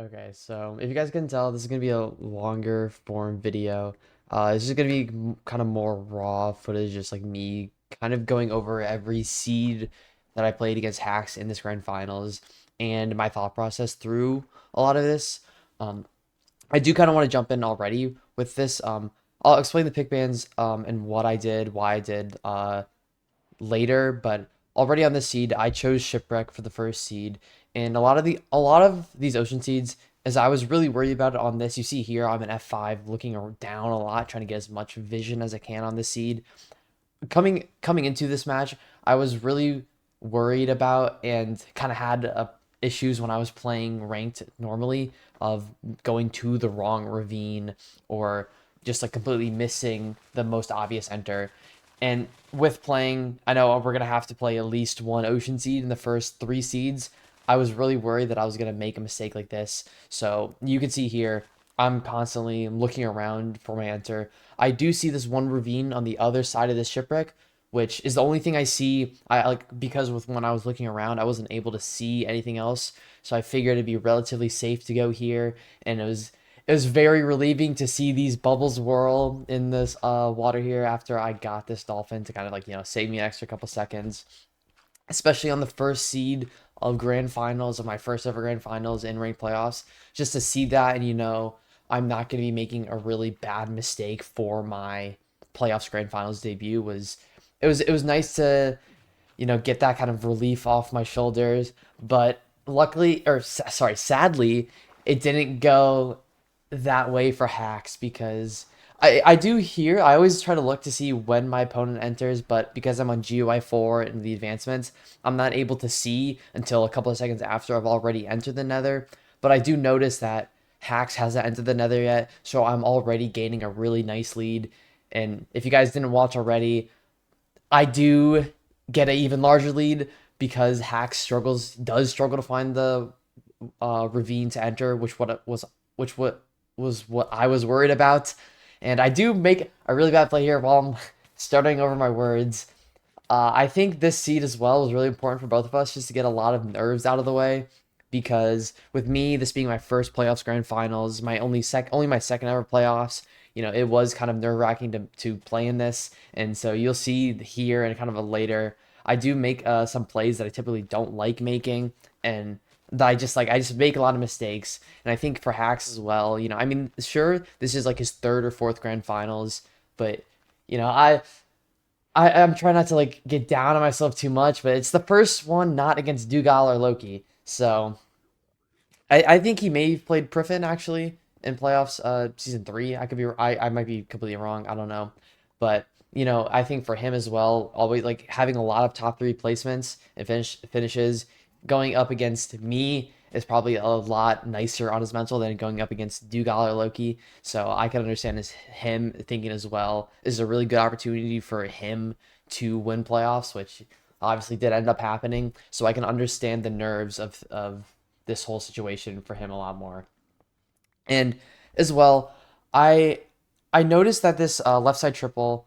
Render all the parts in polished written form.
Okay, so if you guys can tell, this is gonna be a longer form video. It's just gonna be kind of more raw footage, just like me kind of going over every seed that I played against Hacks in this grand finals and my thought process through a lot of this. Um, I do kind of want to jump in already with this. I'll explain the pick bans and what I did, why I did later, but already on the seed, I chose Shipwreck for the first seed, and a lot of these ocean seeds, as I was really worried about it on this. You see here, I'm an F5, looking down a lot, trying to get as much vision as I can on the seed. Coming into this match, I was really worried about and kind of had issues when I was playing ranked normally of going to the wrong ravine or just like completely missing the most obvious enter. And with playing, I know we're gonna have to play at least one ocean seed in the first three seeds. I was really worried that I was gonna make a mistake like this. So you can see here, I'm constantly looking around for my enter. I do see this one ravine on the other side of this shipwreck, which is the only thing I see. I like because with when I was looking around, I wasn't able to see anything else. So I figured it'd be relatively safe to go here, and it was very relieving to see these bubbles whirl in this water here after I got this dolphin to kind of like save me an extra couple seconds, especially on the first seed of grand finals of my first ever grand finals in ranked playoffs. Just to see that, and I'm not going to be making a really bad mistake for my playoffs grand finals debut was it was nice to get that kind of relief off my shoulders. But luckily, or sorry, sadly, it didn't go that way for Hacks because I do hear, I always try to look to see when my opponent enters, but because I'm on GUI 4 in the advancements, I'm not able to see until a couple of seconds after I've already entered the nether. But I do notice that Hacks hasn't entered the nether yet, so I'm already gaining a really nice lead. And if you guys didn't watch already, I do get an even larger lead because Hacks does struggle to find the ravine to enter, which what I was worried about. And I do make a really bad play here while I'm starting over my words. I think this seed as well was really important for both of us just to get a lot of nerves out of the way because with me, this being my first playoffs grand finals, only my second ever playoffs, it was kind of nerve wracking to play in this. And so you'll see here in kind of a later, I do make some plays that I typically don't like making, and that I just make a lot of mistakes. And I think for Hacks as well, I mean, sure, this is like his third or fourth grand finals, but you know, I I'm trying not to like get down on myself too much, but it's the first one not against Dougal or Loki. So I think he may have played Priffin actually in playoffs season three. I might be completely wrong. I don't know. But I think for him as well, always like having a lot of top three placements and finishes going up against me is probably a lot nicer on his mental than going up against Dougal or Loki. So I can understand him thinking as well. This is a really good opportunity for him to win playoffs, which obviously did end up happening. So I can understand the nerves of this whole situation for him a lot more. And as well, I I noticed that this left side triple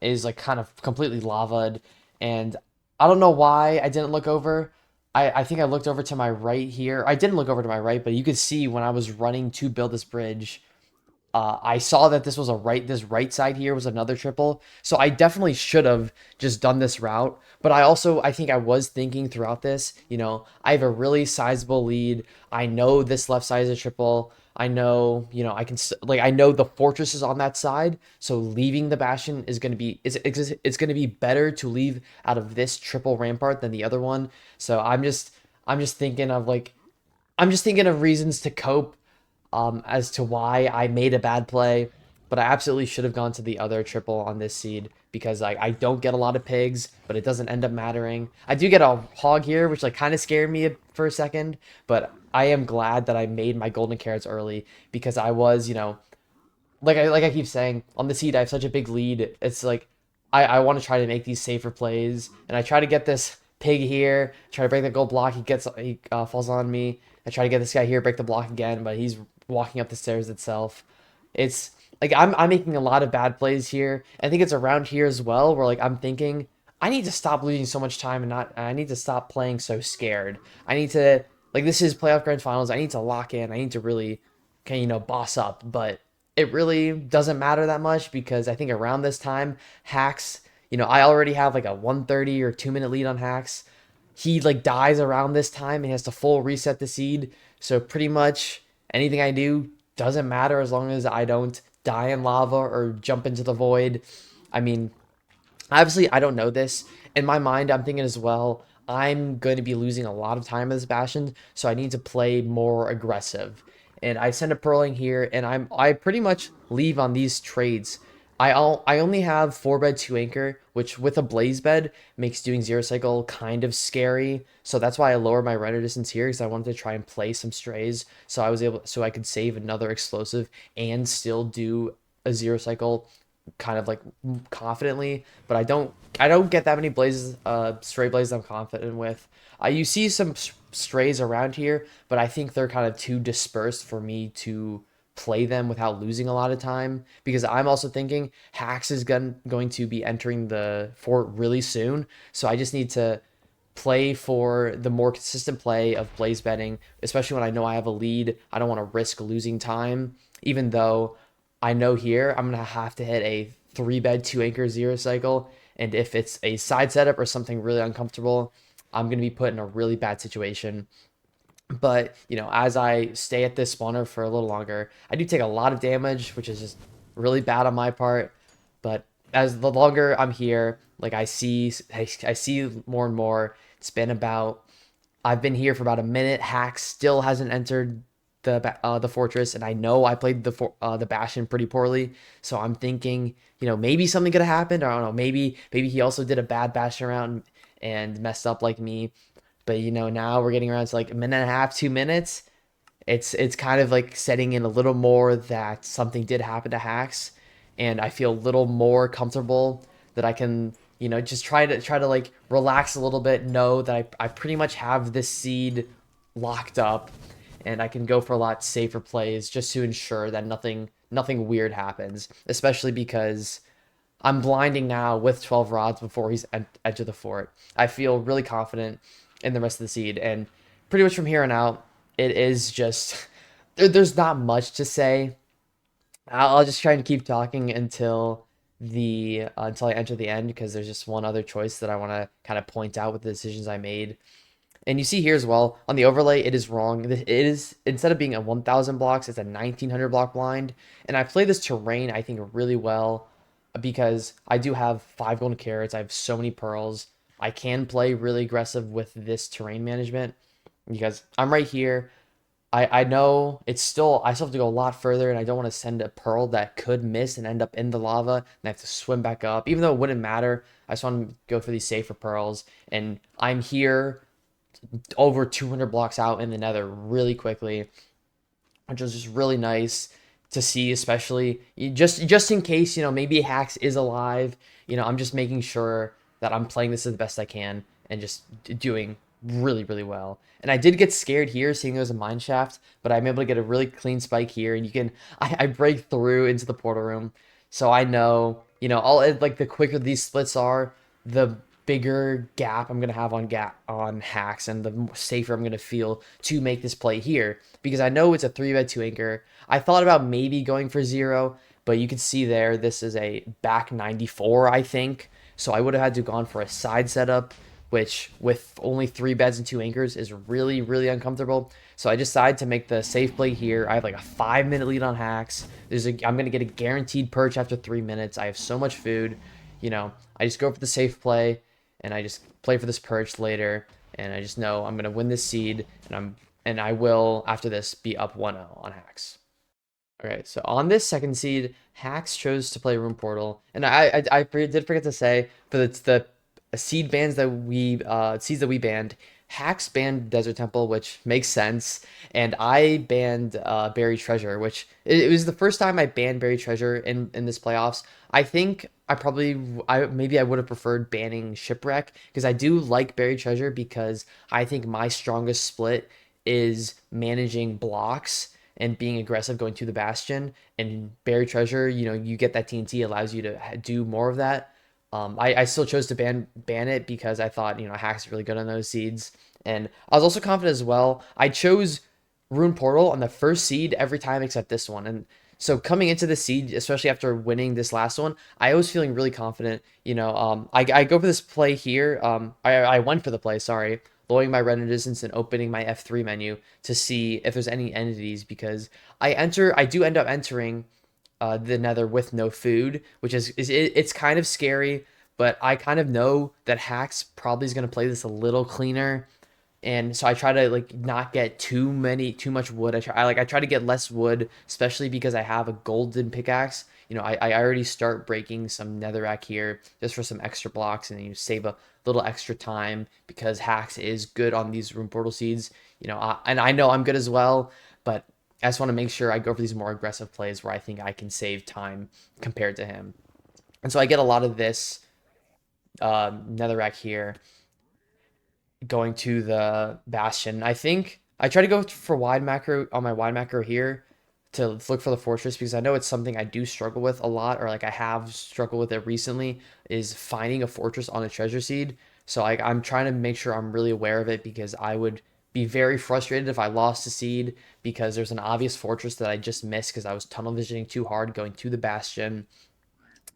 is like kind of completely lavaed, and I don't know why I didn't look over. I think I looked over to my right here. I didn't look over to my right, but you could see when I was running to build this bridge, I saw that this right side here was another triple. So I definitely should have just done this route. But I think I was thinking throughout this, I have a really sizable lead. I know this left side is a triple. I know, I know the fortress is on that side. So leaving the bastion is going to be, it's going to be better to leave out of this triple rampart than the other one. So I'm just thinking of like, I'm just thinking of reasons to cope as to why I made a bad play, but I absolutely should have gone to the other triple on this seed because I don't get a lot of pigs, but it doesn't end up mattering. I do get a hog here, which like kind of scared me for a second, but I am glad that I made my golden carrots early because I was, like I keep saying, on the seed I have such a big lead. It's like I want to try to make these safer plays, and I try to get this pig here, try to break the gold block. He falls on me. I try to get this guy here, break the block again, but he's walking up the stairs itself. It's like I'm making a lot of bad plays here. I think it's around here as well where like I'm thinking I need to stop losing so much time and not I need to stop playing so scared. I need to like this is playoff grand finals. I need to lock in. I need to really can, boss up. But it really doesn't matter that much because I think around this time, Hacks, I already have like a 130 or 2 minute lead on Hacks. He like dies around this time and he has to full reset the seed. So pretty much anything I do doesn't matter as long as I don't die in lava or jump into the void. I mean, obviously, I don't know this. In my mind, I'm thinking as well, I'm going to be losing a lot of time as Bastion, so I need to play more aggressive. And I send a Pearling here, and I pretty much leave on these trades. I only have 4 bed 2 anchor, which with a blaze bed makes doing zero cycle kind of scary. So that's why I lowered my render distance here because I wanted to try and play some strays so I could save another explosive and still do a zero cycle kind of like confidently, but I don't get that many blazes stray blazes I'm confident with. You see some strays around here, but I think they're kind of too dispersed for me to play them without losing a lot of time because I'm also thinking Hacks is going to be entering the fort really soon, so I just need to play for the more consistent play of blaze betting, especially when I know I have a lead. I don't want to risk losing time, even though I know here I'm gonna have to hit a 3 bed 2 anchor zero cycle, and if it's a side setup or something really uncomfortable, I'm gonna be put in a really bad situation. But as I stay at this spawner for a little longer, I do take a lot of damage, which is just really bad on my part. But as the longer I'm here, like I see more and more. It's been about I've been here for about a minute. Hack still hasn't entered the fortress, and I know I played the Bastion pretty poorly. So I'm thinking, maybe something could have happened. Or I don't know. Maybe he also did a bad Bastion round and messed up like me. But now we're getting around to like a minute and a half, 2 minutes. It's kind of like setting in a little more that something did happen to Hacks, and I feel a little more comfortable that I can just try to like relax a little bit, know that I pretty much have this seed locked up, and I can go for a lot safer plays just to ensure that nothing weird happens, especially because I'm blinding now with 12 rods before he's edge of the fort. I feel really confident in the rest of the seed, and pretty much from here on out, it is just there's not much to say. I'll just try and keep talking until I enter the end because there's just one other choice that I want to kind of point out with the decisions I made. And you see here as well on the overlay, it is wrong. It is instead of being a 1,000 blocks, it's a 1,900 block blind. And I play this terrain I think really well because I do have 5 golden carrots. I have so many pearls. I can play really aggressive with this terrain management because I'm right here. I know I still have to go a lot further, and I don't want to send a pearl that could miss and end up in the lava and I have to swim back up. Even though it wouldn't matter, I just want to go for these safer pearls. And I'm here over 200 blocks out in the nether really quickly, which was just really nice to see, especially just in case, maybe Hacks is alive. I'm just making sure that I'm playing this as the best I can and just doing really, really well. And I did get scared here seeing there was a mine shaft, but I'm able to get a really clean spike here, and I break through into the portal room. So I know, all like the quicker these splits are, the bigger gap I'm gonna have on Hacks, and the safer I'm gonna feel to make this play here because I know it's a 3 bed 2 anchor. I thought about maybe going for zero, but you can see there this is a back 94, I think. So I would have had to gone for a side setup, which with only 3 beds and 2 anchors is really, really uncomfortable. So I decided to make the safe play here. I have like a 5 minute lead on Hacks. I'm gonna get a guaranteed perch after 3 minutes. I have so much food. I just go for the safe play and I just play for this perch later. And I just know I'm gonna win this seed, and I will after this be up 1-0 on Hacks. Okay, so on this second seed, Hacks chose to play Room Portal, and did forget to say for the seeds that we banned, Hacks banned Desert Temple, which makes sense, and I banned Buried Treasure, which it was the first time I banned Buried Treasure in this playoffs. I think maybe I would have preferred banning Shipwreck because I do like Buried Treasure because I think my strongest split is managing blocks and being aggressive going to the bastion, and Buried Treasure, you get that TNT allows you to do more of that. I still chose to ban it because I thought Hack's really good on those seeds, And I was also confident as well. I chose Rune Portal on the first seed every time except this one. And so coming into the seed, especially after winning this last one, I was feeling really confident. I go for this play here. I went for the play, sorry, lowering my render distance and opening my F3 menu to see if there's any entities because I do end up entering the Nether with no food, which it's kind of scary, but I kind of know that Hacks probably is gonna play this a little cleaner, and so I try to like not get too much wood. I try to get less wood, especially because I have a golden pickaxe. I already start breaking some netherrack here just for some extra blocks, and then you save a little extra time because Hacks is good on these rune portal seeds. And I know I'm good as well, but I just want to make sure I go for these more aggressive plays where I think I can save time compared to him. And so I get a lot of this netherrack here going to the bastion. I think I try to go for wide macro on my wide macro here to look for the fortress because I know it's something I do struggle with a lot, or like I have struggled with it recently, is finding a fortress on a treasure seed. So I'm trying to make sure I'm really aware of it because I would be very frustrated if I lost a seed because there's an obvious fortress that I just missed because I was tunnel visioning too hard going to the bastion.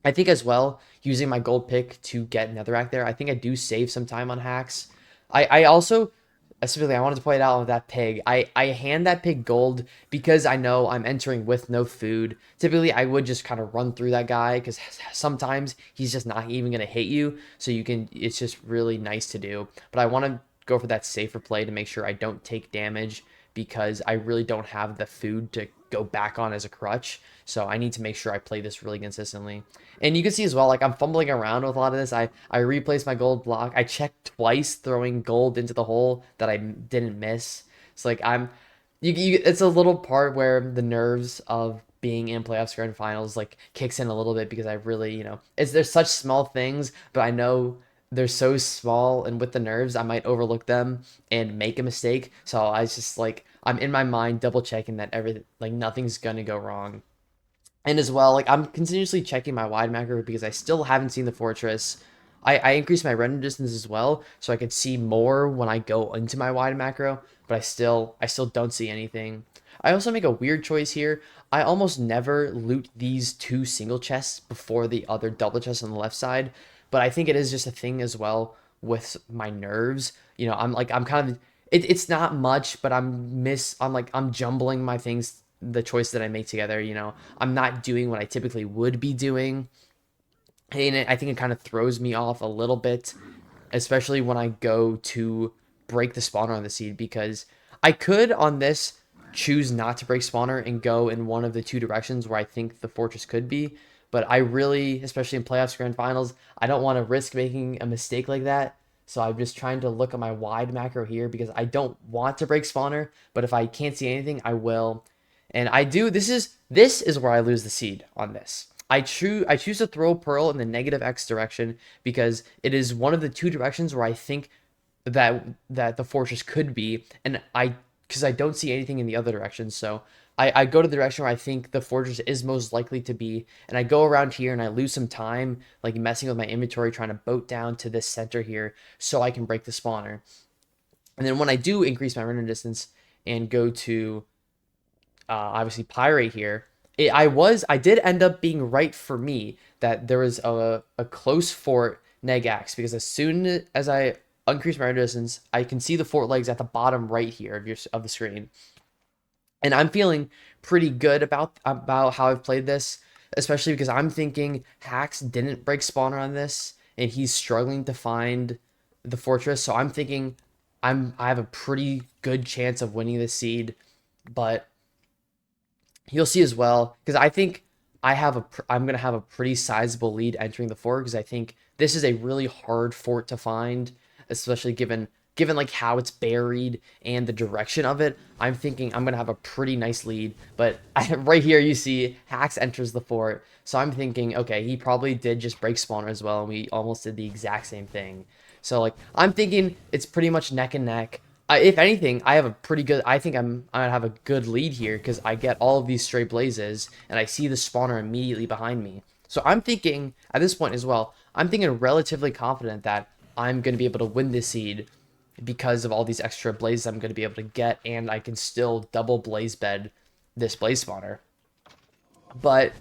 I think as well, using my gold pick to get netherrack there, I think I do save some time on hacks. I also, specifically, I wanted to point out with that pig. I hand that pig gold because I know I'm entering with no food. Typically, I would just kind of run through that guy because sometimes he's just not even going to hit you. So it's just really nice to do. But I want to go for that safer play to make sure I don't take damage because I really don't have the food to go back on as a crutch. So I need to make sure I play this really consistently. And you can see as well, like I'm fumbling around with a lot of this. I replaced my gold block. I checked twice throwing gold into the hole that I didn't miss. It's like it's a little part where the nerves of being in playoffs grand finals like kicks in a little bit because I really, there's such small things, but I know they're so small and with the nerves I might overlook them and make a mistake. So I just like I'm in my mind double checking that everything like nothing's gonna go wrong. And as well, like I'm continuously checking my wide macro because I still haven't seen the fortress. I increased my render distance as well, so I could see more when I go into my wide macro, but I still don't see anything. I also make a weird choice here. I almost never loot these two single chests before the other double chest on the left side, but I think it is just a thing as well with my nerves. I'm kind of it's not much, but I'm jumbling my things, the choice that I make together. I'm not doing what I typically would be doing. And I think it kind of throws me off a little bit, especially when I go to break the spawner on the seed, because I could on this choose not to break spawner and go in one of the two directions where I think the fortress could be. But I really, especially in playoffs, grand finals, I don't want to risk making a mistake like that. So I'm just trying to look at my wide macro here because I don't want to break spawner, but if I can't see anything, I will. And I do. This is where I lose the seed on this. I choose to throw Pearl in the negative X direction because it is one of the two directions where I think that the fortress could be, and because I don't see anything in the other direction, so I go to the direction where I think the fortress is most likely to be, and I go around here and I lose some time, like messing with my inventory, trying to boat down to this center here so I can break the spawner. And then when I do increase my render distance and go to obviously Pyrite here, I did end up being right for me that there was a close fort Negax because as soon as I increase my render distance, I can see the fort legs at the bottom right here of the screen, and I'm feeling pretty good about how I've played this, especially because I'm thinking Hacks didn't break spawner on this, and he's struggling to find the fortress. So I'm thinking I have a pretty good chance of winning this seed, but you'll see as well because I think I'm gonna have a pretty sizable lead entering the fort because I think this is a really hard fort to find, especially given like how it's buried and the direction of it. I'm thinking I'm gonna have a pretty nice lead, but right here you see Hacks enters the fort, so I'm thinking okay, he probably did just break spawner as well, and we almost did the exact same thing. So like I'm thinking it's pretty much neck and neck. If anything, I have a pretty good. I think I gonna have a good lead here because I get all of these stray blazes and I see the spawner immediately behind me. So I'm thinking at this point as well. I'm thinking relatively confident that I'm gonna be able to win this seed because of all these extra blazes I'm going to be able to get, and I can still double blaze bed this blaze spawner. But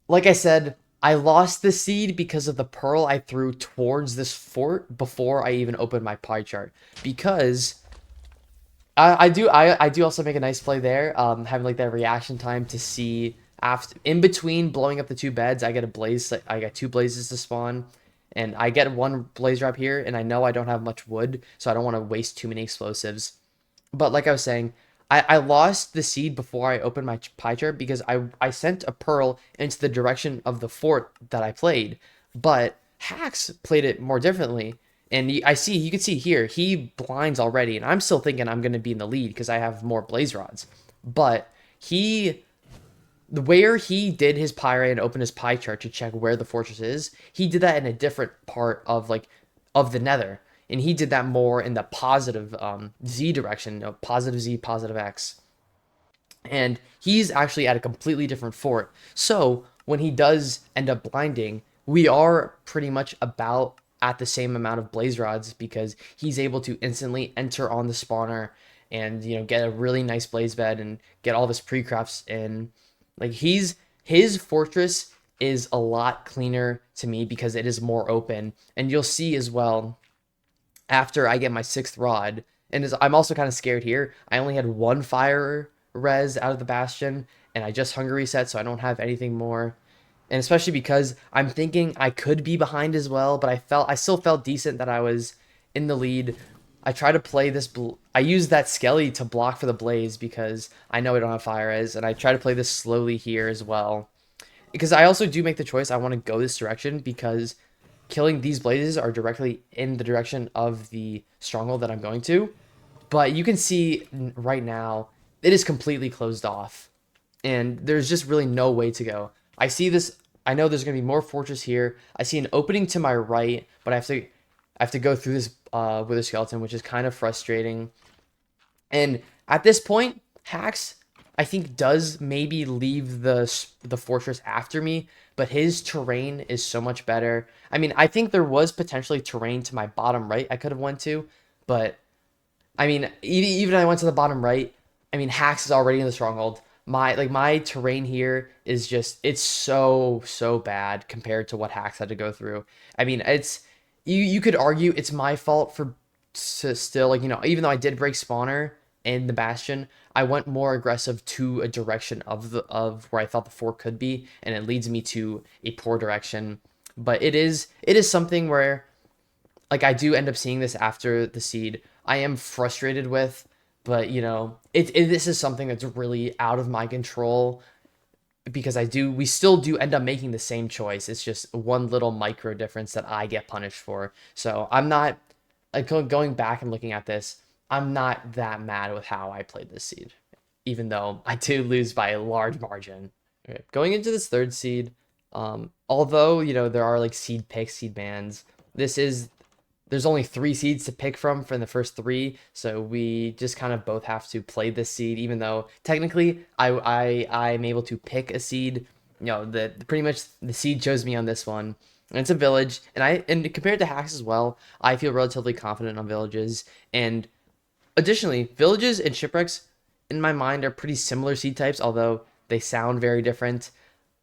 like I said, I lost the seed because of the pearl I threw towards this fort before I even opened my pie chart. Because I do also make a nice play there, having like that reaction time to see after in between blowing up the two beds, I get a blaze. I got two blazes to spawn, and I get one blaze drop here, and I know I don't have much wood, so I don't want to waste too many explosives. But like I was saying, I lost the seed before I opened my pie chart because I sent a pearl into the direction of the fort that I played, but Hacks played it more differently. And you can see here, he blinds already, and I'm still thinking I'm going to be in the lead because I have more blaze rods. But where he did his pyrite and opened his pie chart to check where the fortress is, he did that in a different part of of the nether, and he did that more in the positive z direction, positive z, positive x, and he's actually at a completely different fort. So when he does end up blinding, we are pretty much about at the same amount of blaze rods because he's able to instantly enter on the spawner and get a really nice blaze bed and get all of his pre-crafts in. Like his fortress is a lot cleaner to me because it is more open, and you'll see as well after I get my sixth rod. And I'm also kind of scared here. I only had one fire res out of the bastion, and I just hunger reset, so I don't have anything more. And especially because I'm thinking I could be behind as well, but I still felt decent that I was in the lead. I try to play this. I use that Skelly to block for the blaze because I know I don't have fire res, and I try to play this slowly here as well. Because I also do make the choice I want to go this direction because killing these blazes are directly in the direction of the stronghold that I'm going to. But you can see right now it is completely closed off, and there's just really no way to go. I see this. I know there's gonna be more fortress here. I see an opening to my right, but I have to go through this with a skeleton, which is kind of frustrating. And at this point, Hacks, I think, does maybe leave the fortress after me, but his terrain is so much better. I mean, I think there was potentially terrain to my bottom right I could have went to, but I mean, even I went to the bottom right. I mean, Hacks is already in the stronghold. My terrain here is just it's so bad compared to what Hacks had to go through. I mean, you could argue it's my fault for still even though I did break spawner in the bastion, I went more aggressive to a direction of where I thought the fort could be, and it leads me to a poor direction. But it is something where like I do end up seeing this after the seed. I am frustrated with, but this is something that's really out of my control because we still do end up making the same choice. It's just one little micro difference that I get punished for. So I'm not like going back and looking at this. I'm not that mad with how I played this seed, even though I do lose by a large margin. Okay. Going into this third seed, although there are like seed picks, seed bans. There's only 3 seeds to pick from the first 3, so we just kind of both have to play this seed, even though technically I'm able to pick a seed. Pretty much the seed chose me on this one, and it's a village, and compared to Hacks as well, I feel relatively confident on villages. And additionally, villages and shipwrecks in my mind are pretty similar seed types, although they sound very different.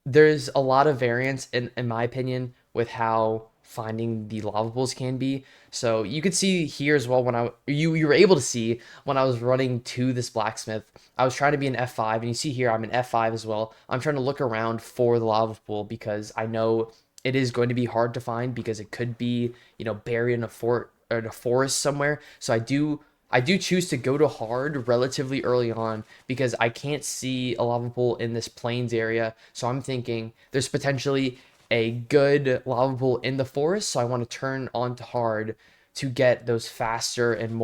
There's a lot of variance in my opinion with how finding the lava pools can be. So you could see here as well when you were able to see when I was running to this blacksmith, I was trying to be an F5, and you see here I'm an F5 as well. I'm trying to look around for the lava pool because I know it is going to be hard to find because it could be buried in a fort or in a forest somewhere. So I do choose to go to hard relatively early on because I can't see a lava pool in this plains area. So I'm thinking there's potentially a good lava pool in the forest, so I want to turn on to hard to get those faster and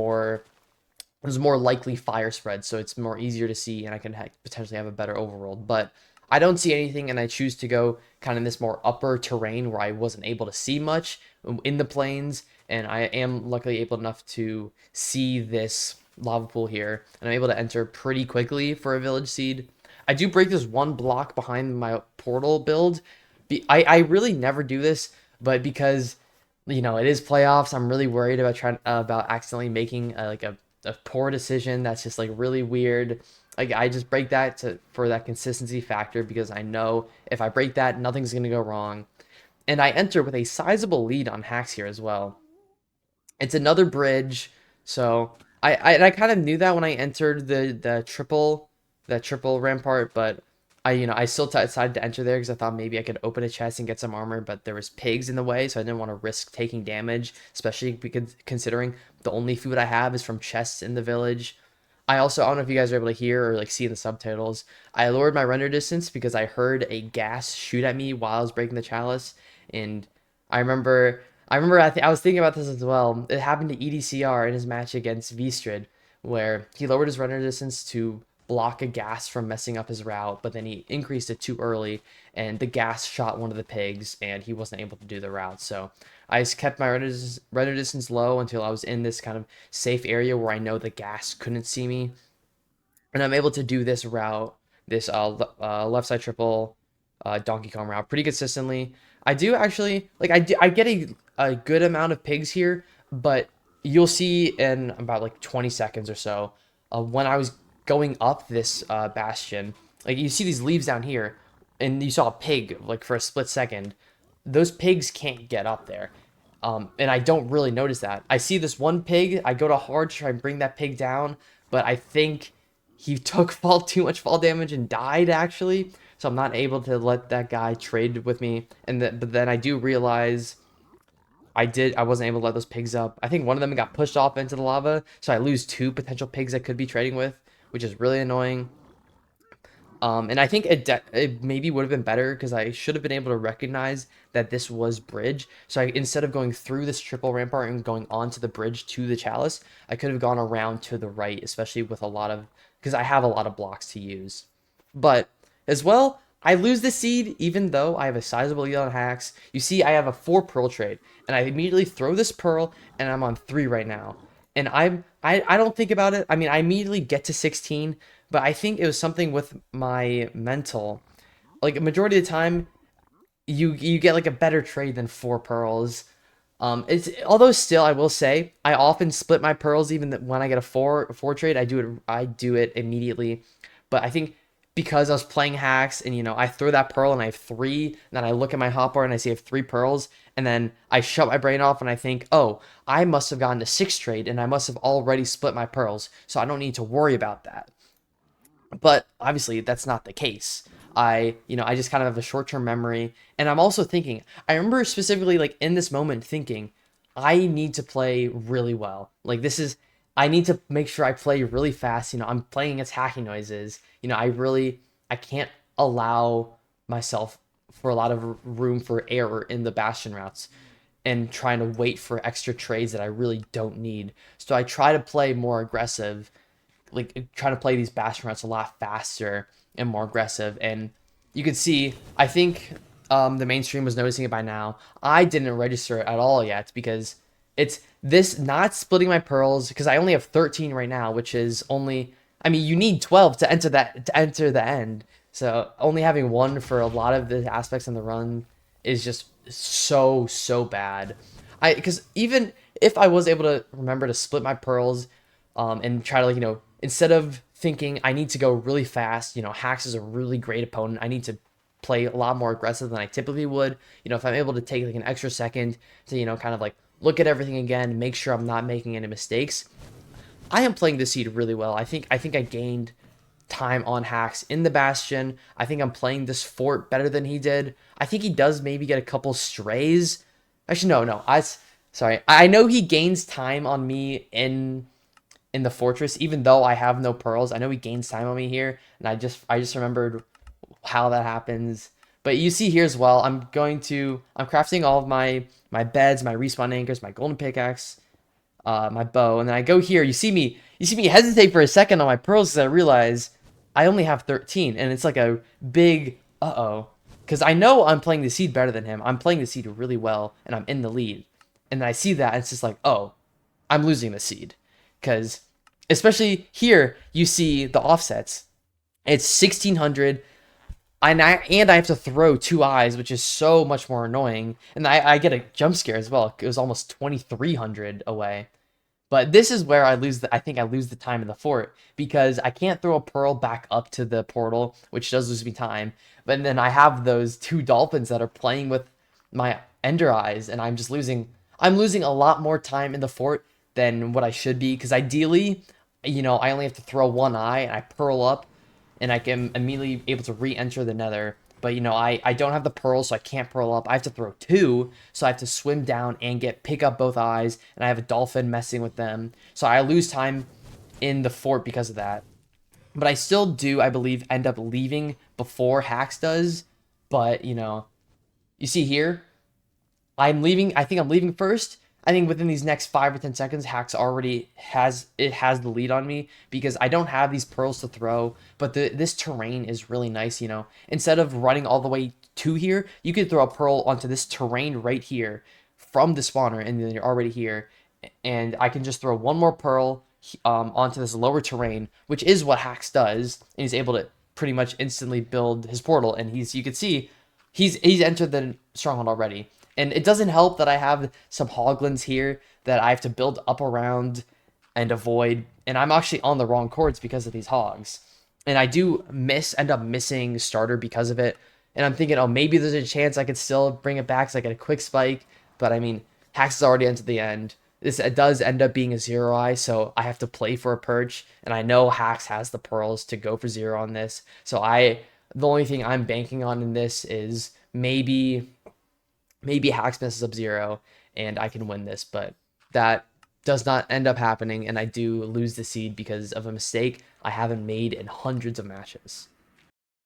there's more likely fire spreads, so it's more easier to see, and I can potentially have a better overworld. But I don't see anything, and I choose to go kind of in this more upper terrain where I wasn't able to see much in the plains, and I am luckily able enough to see this lava pool here, and I'm able to enter pretty quickly for a village seed. I do break this one block behind my portal build. I really never do this, but because It is playoffs. I'm really worried about trying about accidentally making a poor decision that's just like really weird. Like I just break that to for that consistency factor because I know if I break that, nothing's gonna go wrong. And I enter with a sizable lead on hacks here as well. It's another bridge, so I kind of knew that when I entered the triple rampart, but I still decided to enter there because I thought maybe I could open a chest and get some armor, but there was pigs in the way, so I didn't want to risk taking damage, especially because considering the only food I have is from chests in the village. I don't know if you guys are able to hear or like see in the subtitles. I lowered my render distance because I heard a ghast shoot at me while I was breaking the chalice, and I remember I was thinking about this as well. It happened to EDCR in his match against Vstrid, where he lowered his render distance to block a ghast from messing up his route, but then he increased it too early, and the ghast shot one of the pigs, and he wasn't able to do the route. So I just kept my render distance low until I was in this kind of safe area where I know the ghast couldn't see me, and I'm able to do this route, this left side triple Donkey Kong route pretty consistently. I do actually like I get a good amount of pigs here, but you'll see in about like 20 seconds or so when I was going up this bastion, like you see these leaves down here, and you saw a pig like for a split second. Those pigs can't get up there. And I don't really notice that. I see this one pig. I go to hard to try and bring that pig down, but I think he took too much fall damage and died actually. So I'm not able to let that guy trade with me. But then I do realize I wasn't able to let those pigs up. I think one of them got pushed off into the lava, so I lose two potential pigs I could be trading with, which is really annoying. And I think it maybe would have been better because I should have been able to recognize that this was bridge. So instead of going through this triple rampart and going onto the bridge to the chalice, I could have gone around to the right, especially with because I have a lot of blocks to use. But as well, I lose the seed even though I have a sizable lead on hacks. You see, I have a 4 pearl trade, and I immediately throw this pearl, and I'm on 3 right now. And I don't think about it. I mean, I immediately get to 16, but I think it was something with my mental. Like a majority of the time, you get like a better trade than 4 pearls. It's although still I will say I often split my pearls even when I get a four trade. I do it immediately, but I think because I was playing hacks and I throw that pearl and I have 3, and then I look at my hotbar and I see I have 3 pearls, and then I shut my brain off and I think, oh, I must have gotten a 6 trade and I must have already split my pearls, so I don't need to worry about that. But obviously that's not the case. I just kind of have a short-term memory, and I'm also thinking, I remember specifically like in this moment thinking, I need to play really well. I need to make sure I play really fast. I'm playing against hacking noises. I can't allow myself for a lot of room for error in the bastion routes and trying to wait for extra trades that I really don't need. So I try to play more aggressive, like trying to play these bastion routes a lot faster and more aggressive. And you can see, I think the mainstream was noticing it by now. I didn't register it at all yet because it's this not splitting my pearls because I only have 13 right now, which is only, I mean, you need 12 to enter the end. So only having one for a lot of the aspects in the run is just so bad. Because even if I was able to remember to split my pearls, and try to instead of thinking I need to go really fast, Hax is a really great opponent. I need to play a lot more aggressive than I typically would. If I'm able to take like an extra second to kind of like look at everything again, make sure I'm not making any mistakes. I am playing this seed really well. I think I gained time on hacks in the bastion. I think I'm playing this fort better than he did. I think he does maybe get a couple strays. Actually, no. Sorry. I know he gains time on me in the fortress, even though I have no pearls. I know he gains time on me here, and I just remembered how that happens. But you see here as well, I'm crafting all of my beds, my respawn anchors, my golden pickaxe, my bow, and then I go here. You see me hesitate for a second on my pearls because I realize I only have 13, and it's like a big uh-oh. Because I know I'm playing the seed better than him. I'm playing the seed really well, and I'm in the lead. And then I see that, and it's just like, oh, I'm losing the seed. Because especially here, you see the offsets. It's 1600. And I have to throw two eyes, which is so much more annoying. And I get a jump scare as well. It was almost 2,300 away. But this is where I think I lose the time in the fort because I can't throw a pearl back up to the portal, which does lose me time. But then I have those two dolphins that are playing with my ender eyes, and I'm losing a lot more time in the fort than what I should be because ideally, I only have to throw one eye and I pearl up and I can immediately able to re-enter the nether. But I don't have the pearl, so I can't pearl up. I have to throw two, so I have to swim down and pick up both eyes, and I have a dolphin messing with them. So I lose time in the fort because of that. But I still do, I believe, end up leaving before Hax does. But you see here, I'm leaving. I think I'm leaving first. I think within these next 5 or 10 seconds, Hax already has the lead on me because I don't have these pearls to throw. But this terrain is really nice. Instead of running all the way to here, you could throw a pearl onto this terrain right here from the spawner, and then you're already here. And I can just throw one more pearl onto this lower terrain, which is what Hax does, and he's able to pretty much instantly build his portal. And you can see he's entered the stronghold already. And it doesn't help that I have some hoglins here that I have to build up around and avoid. And I'm actually on the wrong coords because of these hogs. And I do end up missing starter because of it. And I'm thinking, oh, maybe there's a chance I could still bring it back so I get a quick spike. But I mean, Hax is already into the end. It does end up being a zero eye, so I have to play for a perch. And I know Hax has the pearls to go for zero on this. So the only thing I'm banking on in this is maybe Hax messes up zero and I can win this, but that does not end up happening, and I do lose the seed because of a mistake I haven't made in hundreds of matches.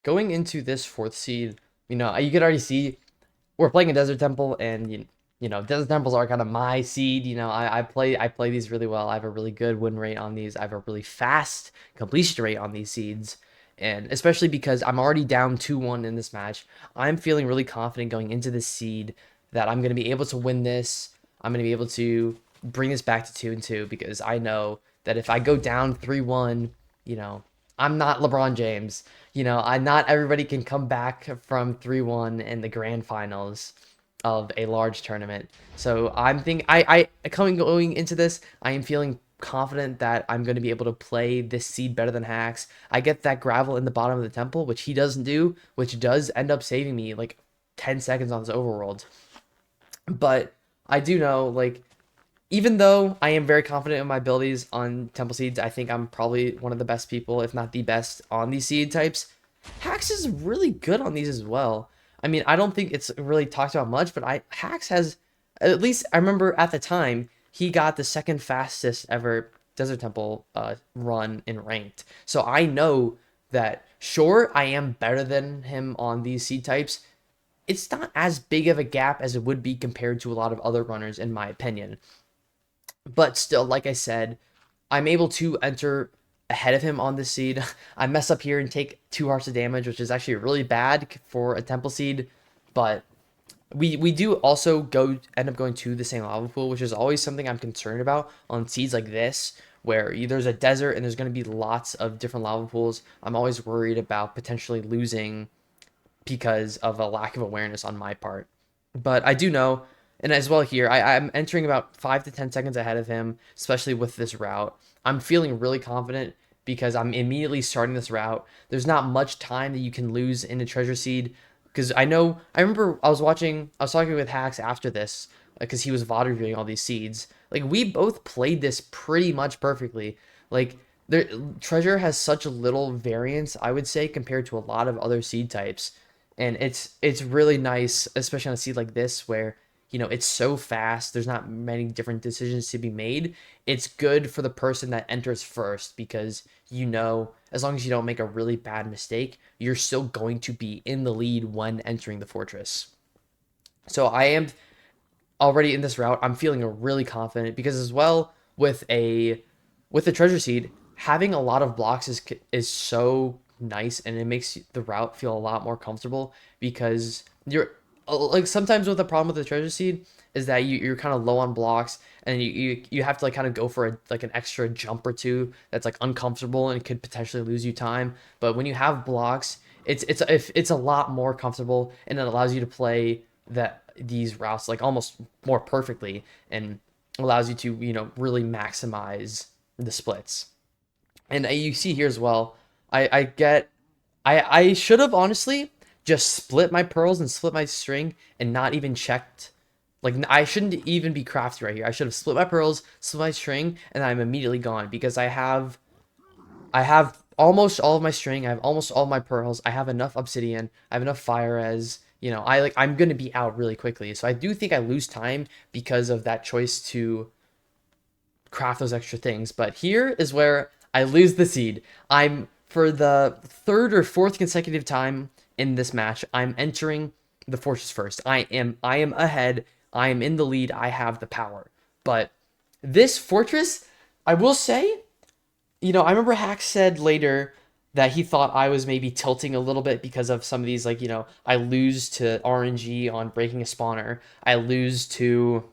Going into this fourth seed, you could already see we're playing a Desert Temple, and Desert Temples are kind of my seed. I play these really well. I have a really good win rate on these. I have a really fast completion rate on these seeds. And especially because I'm already down 2-1 in this match, I'm feeling really confident going into this seed that I'm going to be able to win this. I'm going to be able to bring this back to 2-2 because I know that if I go down 3-1, I'm not LeBron James. Not everybody can come back from 3-1 in the grand finals of a large tournament. So I'm thinking going into this, I am feeling confident that I'm going to be able to play this seed better than Hax. I get that gravel in the bottom of the temple, which he doesn't do, which does end up saving me like 10 seconds on this overworld. But I do know, like, even though I am very confident in my abilities on temple seeds, I think I'm probably one of the best people, if not the best, on these seed types. Hax is really good on these as well. I mean, I don't think it's really talked about much, but Hax has, at least I remember at the time, he got the second fastest ever Desert Temple run in ranked. So I know that, sure, I am better than him on these seed types. It's not as big of a gap as it would be compared to a lot of other runners, in my opinion. But still, like I said, I'm able to enter ahead of him on this seed. I mess up here and take 2 hearts of damage, which is actually really bad for a temple seed. But we do also end up going to the same lava pool, which is always something I'm concerned about on seeds like this, where there's a desert and there's going to be lots of different lava pools. I'm always worried about potentially losing because of a lack of awareness on my part. But I do know, and as well here, I'm entering about 5 to 10 seconds ahead of him, especially with this route. I'm feeling really confident because I'm immediately starting this route. There's not much time that you can lose in a treasure seed because I remember I was talking with Hax after this because he was VOD reviewing all these seeds. Like, we both played this pretty much perfectly. Like, treasure has such little variance, I would say, compared to a lot of other seed types. And it's really nice, especially on a seed like this where it's so fast. There's not many different decisions to be made. It's good for the person that enters first because as long as you don't make a really bad mistake, you're still going to be in the lead when entering the fortress. So I am already in this route. I'm feeling really confident because as well with the treasure seed, having a lot of blocks is so nice, and it makes the route feel a lot more comfortable because you're like, sometimes with the problem with the treasure seed is that you're kind of low on blocks, and you have to like kind of go for an extra jump or two that's like uncomfortable and could potentially lose you time. But when you have blocks, it's a lot more comfortable, and it allows you to play these routes like almost more perfectly, and allows you to, really maximize the splits. And you see here as well, I get I should have honestly just split my pearls and split my string and not even checked. Like, I shouldn't even be crafty right here. I should have split my pearls, split my string, and I'm immediately gone because I have almost all of my string, I have almost all of my pearls, I have enough obsidian, I have enough fire res. I'm gonna be out really quickly. So I do think I lose time because of that choice to craft those extra things. But here is where I lose the seed. I'm for the third or fourth consecutive time in this match, I'm entering the fortress first. I am ahead. I am in the lead. I have the power. But this fortress, I will say, I remember Hack said later that he thought I was maybe tilting a little bit because of some of these, like, I lose to RNG on breaking a spawner. I lose to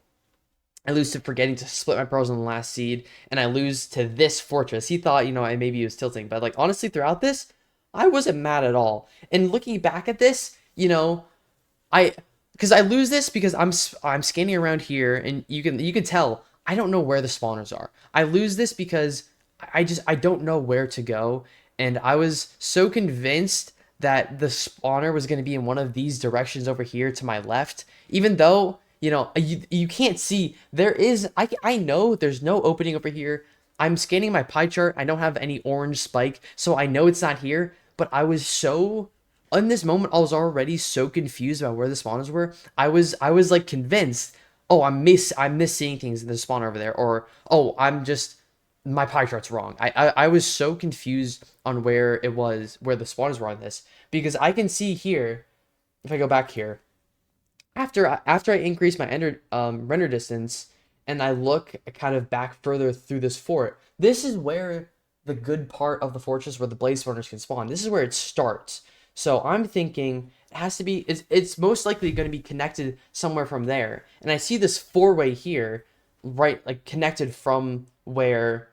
forgetting to split my pearls on the last seed, and I lose to this fortress. He thought, I maybe he was tilting, but like honestly, throughout this, I wasn't mad at all. And looking back at this, I because I lose this because I'm scanning around here, and you can tell I don't know where the spawners are. I lose this because I don't know where to go, and I was so convinced that the spawner was going to be in one of these directions over here to my left, even though you can't see there is. I know there's no opening over here. I'm scanning my pie chart. I don't have any orange spike, so I know it's not here. But I was so in this moment, I was already so confused about where the spawners were. I was like convinced, oh, I'm seeing things in the spawner over there, or oh, I'm just my pie chart's wrong. I was so confused on where the spawners were on this, because I can see here, if I go back here, after I increase my render distance, and I look kind of back further through this fort, this is where the good part of the fortress where the blaze spawners can spawn. This is where it starts. So I'm thinking it has to be, it's most likely going to be connected somewhere from there. And I see this four-way here, right, like connected from where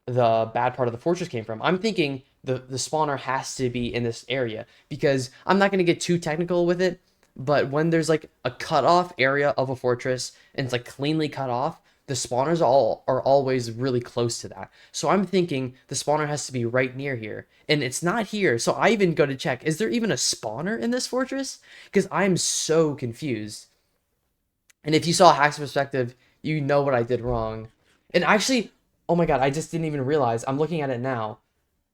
the bad part of the fortress came from. I'm thinking the spawner has to be in this area, because I'm not going to get too technical with it, but when there's like a cut off area of a fortress and it's like cleanly cut off, the spawners all are always really close to that. So I'm thinking the spawner has to be right near here, and it's not here. So I even go to check, is there even a spawner in this fortress? Because I'm so confused. And if you saw Hack's perspective, you know what I did wrong. And actually, oh my god, I just didn't even realize. I'm looking at it now.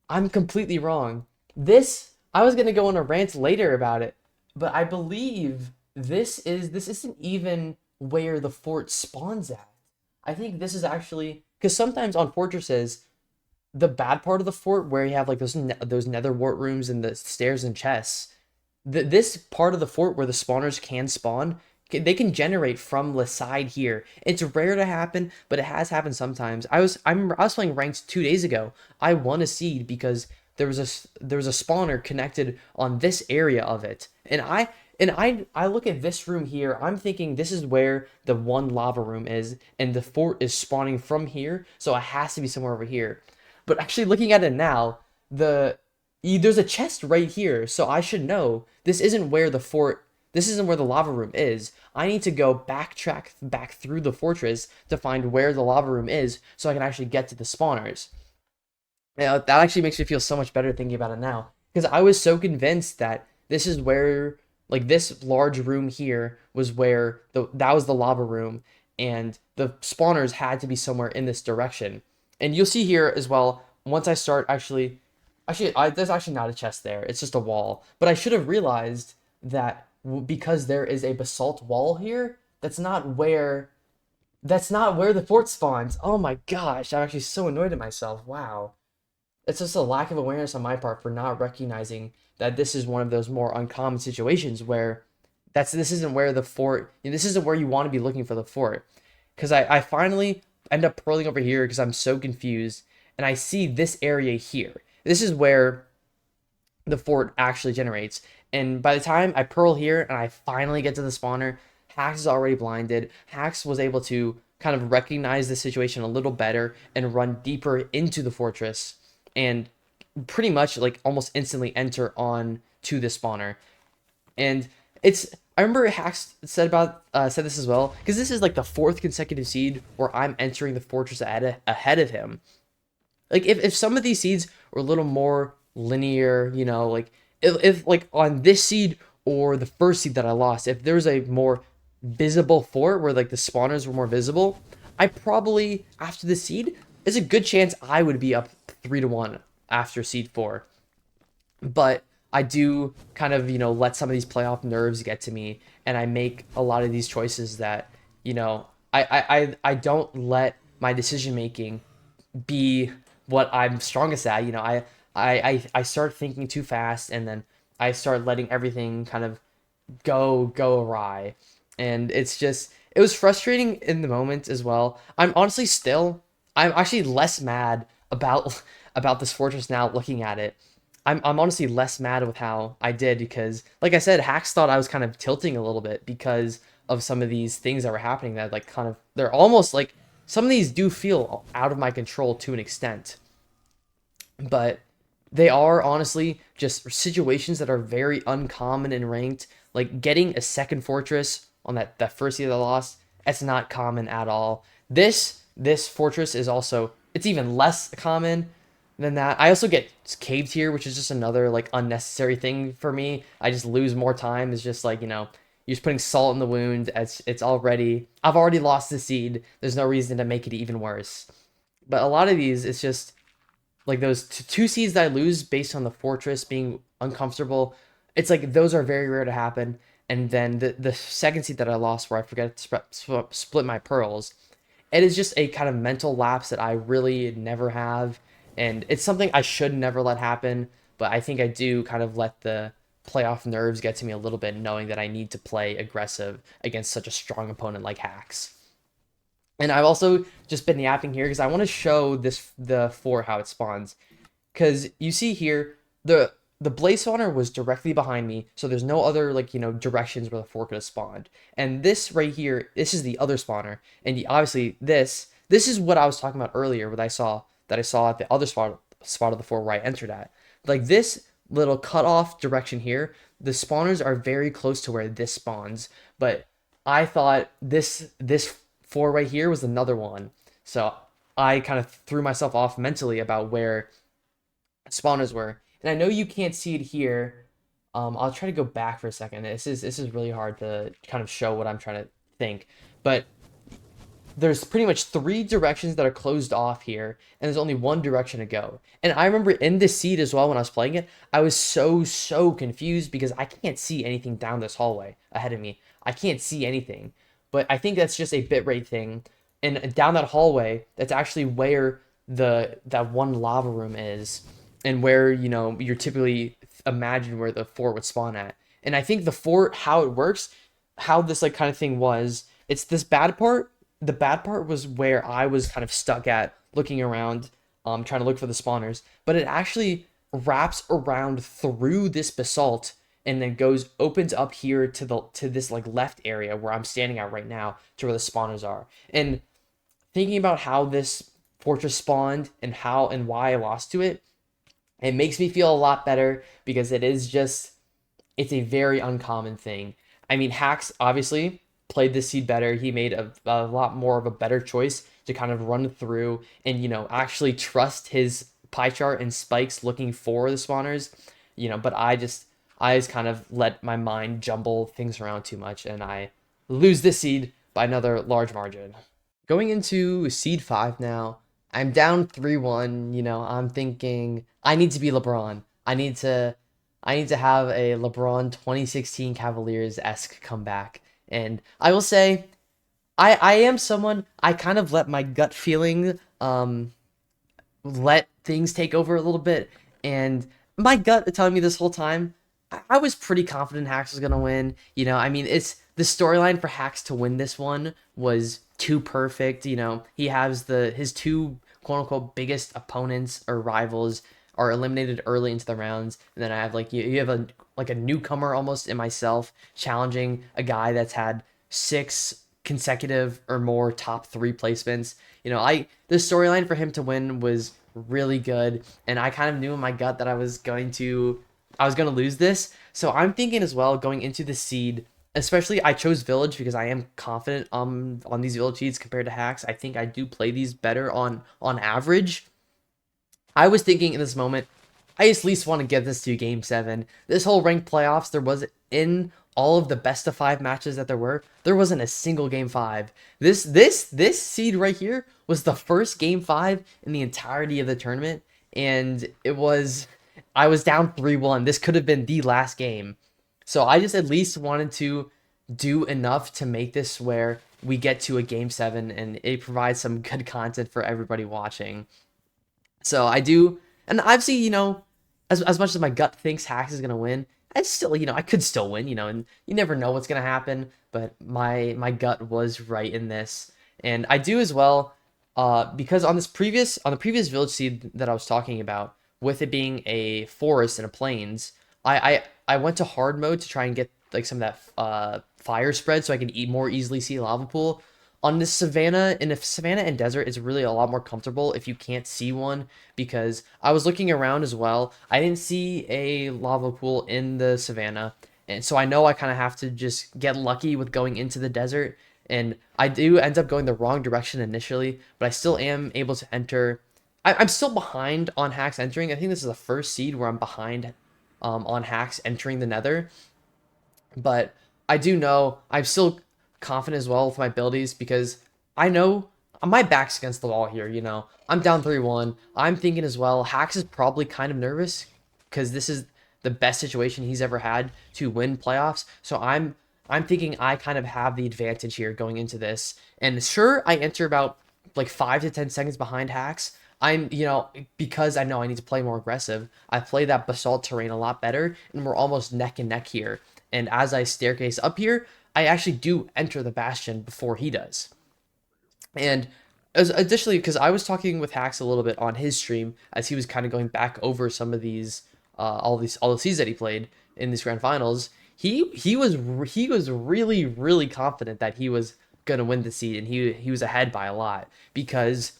I'm completely wrong. I was gonna go on a rant later about it, but I believe this isn't even where the fort spawns at. I think this is actually, because sometimes on fortresses, the bad part of the fort where you have like those nether wart rooms and the stairs and chests, this part of the fort where the spawners can spawn, they can generate from the side here. It's rare to happen, but it has happened sometimes. I remember I was playing ranked 2 days ago. I won a seed because there was a spawner connected on this area of it, and I look at this room here. I'm thinking this is where the one lava room is, and the fort is spawning from here, so it has to be somewhere over here. But actually, looking at it now, there's a chest right here, so I should know this isn't where the fort. This isn't where the lava room is. I need to go backtrack back through the fortress to find where the lava room is, so I can actually get to the spawners. That actually makes me feel so much better thinking about it now, because I was so convinced that this is where, like, this large room here was where that was the lava room, and the spawners had to be somewhere in this direction. And you'll see here as well, once I start there's actually not a chest there. It's just a wall. But I should have realized that because there is a basalt wall here, that's not where the fort spawns. Oh my gosh, I'm actually so annoyed at myself. Wow. It's just a lack of awareness on my part for not recognizing that this is one of those more uncommon situations where this isn't where the fort, this isn't where you want to be looking for the fort. Because I finally end up pearling over here because I'm so confused, and I see this area here. This is where the fort actually generates. And by the time I pearl here and I finally get to the spawner, Hax is already blinded. Hax was able to kind of recognize the situation a little better and run deeper into the fortress, and pretty much like almost instantly enter on to the spawner. And it's I remember Hacks said this as well, because this is like the fourth consecutive seed where I'm entering the fortress ahead of him. Like if some of these seeds were a little more linear, like if like on this seed or the first seed that I lost, if there was a more visible fort where like the spawners were more visible, I probably after the seed, there's a good chance I would be up 3-1 after seed 4. But I do kind of, let some of these playoff nerves get to me, and I make a lot of these choices that, I don't let my decision making be what I'm strongest at. I start thinking too fast, and then I start letting everything kind of go awry. And it was frustrating in the moment as well. I'm actually less mad about about this fortress now looking at it. I'm honestly less mad with how I did, because like I said, Hacks thought I was kind of tilting a little bit because of some of these things that were happening that like kind of they're almost like some of these do feel out of my control to an extent. But they are honestly just situations that are very uncommon in ranked. Like getting a second fortress on that first year that I lost, that's not common at all. This fortress is also it's even less common than that. I also get caved here, which is just another like unnecessary thing for me. I just lose more time. It's just like, you're just putting salt in the wound. I've already lost the seed. There's no reason to make it even worse. But a lot of these, it's just like those two seeds that I lose based on the fortress being uncomfortable. It's like those are very rare to happen. And then the second seed that I lost, where I forget to split my pearls, it is just a kind of mental lapse that I really never have. And it's something I should never let happen. But I think I do kind of let the playoff nerves get to me a little bit, knowing that I need to play aggressive against such a strong opponent like Hacks. And I've also just been yapping here because I want to show the for how it spawns. Because you see here, the blaze spawner was directly behind me, so there's no other like directions where the four could have spawned. And this right here, this is the other spawner, and obviously this is what I was talking about earlier, what I saw at the other spot of the four where I entered at. Like this little cutoff direction here, the spawners are very close to where this spawns, but I thought this four right here was another one, so I kind of threw myself off mentally about where spawners were. And I know you can't see it here. I'll try to go back for a second. This is really hard to kind of show what I'm trying to think. But there's pretty much three directions that are closed off here, and there's only one direction to go. And I remember in this seed as well, when I was playing it, I was so confused because I can't see anything down this hallway ahead of me. I can't see anything. But I think that's just a bitrate thing. And down that hallway, that's actually where that one lava room is, and where you're typically imagine where the fort would spawn at. And I think the fort, how it works, how this like kind of thing was, it's this bad part. The bad part was where I was kind of stuck at looking around, trying to look for the spawners. But it actually wraps around through this basalt and then opens up here to this like left area where I'm standing at right now, to where the spawners are. And thinking about how this fortress spawned and how and why I lost to it, it makes me feel a lot better, because it's a very uncommon thing. I mean, Hacks obviously played this seed better. He made a lot more of a better choice to kind of run through and, actually trust his pie chart and spikes looking for the spawners, but I just kind of let my mind jumble things around too much, and I lose this seed by another large margin. Going into seed 5 now, I'm down 3-1. I'm thinking I need to be LeBron. I need to have a LeBron 2016 Cavaliers-esque comeback. And I will say, I am someone, I kind of let my gut feeling let things take over a little bit. And my gut telling me this whole time, I was pretty confident Hacks was gonna win. I mean, it's the storyline for Hacks to win this one was too perfect. He has his two quote unquote biggest opponents or rivals are eliminated early into the rounds, and then I have like you have a newcomer almost in myself challenging a guy that's had 6 consecutive or more top 3 placements. The storyline for him to win was really good, and I kind of knew in my gut that I was going to lose this. So I'm thinking as well going into the seed, especially I chose village because I am confident on these village seeds compared to hacks. I think I do play these better on average. I was thinking in this moment, I at least want to get this to game seven. This whole ranked playoffs, there was in all of the best of five matches that there wasn't a single game five. This seed right here was the first game five in the entirety of the tournament, and I was down 3-1. This could have been the last game. So I just at least wanted to do enough to make this where we get to a game seven and it provides some good content for everybody watching. So I do, and obviously, as much as my gut thinks Hacks is gonna win, I still, I could still win, and you never know what's gonna happen. But my gut was right in this, and I do as well, because on the previous village seed that I was talking about, with it being a forest and a plains, I went to hard mode to try and get like some of that fire spread so I could more easily see lava pool on this savannah. In a savannah and desert, it's really a lot more comfortable if you can't see one, because I was looking around as well, I didn't see a lava pool in the savannah, and so I know I kind of have to just get lucky with going into the desert, and I do end up going the wrong direction initially, but I still am able to enter. I'm still behind on hacks entering. I think this is the first seed where I'm behind on hacks entering the nether, but I do know I'm still confident as well with my abilities, because I know my back's against the wall here. I'm down 3-1. I'm thinking as well, Hacks is probably kind of nervous because this is the best situation he's ever had to win playoffs. So I'm thinking I kind of have the advantage here going into this. And sure, I enter about like 5 to 10 seconds behind Hacks. Because I know I need to play more aggressive, I play that basalt terrain a lot better, and we're almost neck and neck here. And as I staircase up here, I actually do enter the bastion before he does. And additionally, because I was talking with Hacks a little bit on his stream as he was kind of going back over some of these, all the seeds that he played in these grand finals, he was really really confident that he was gonna win the seed, and he was ahead by a lot, because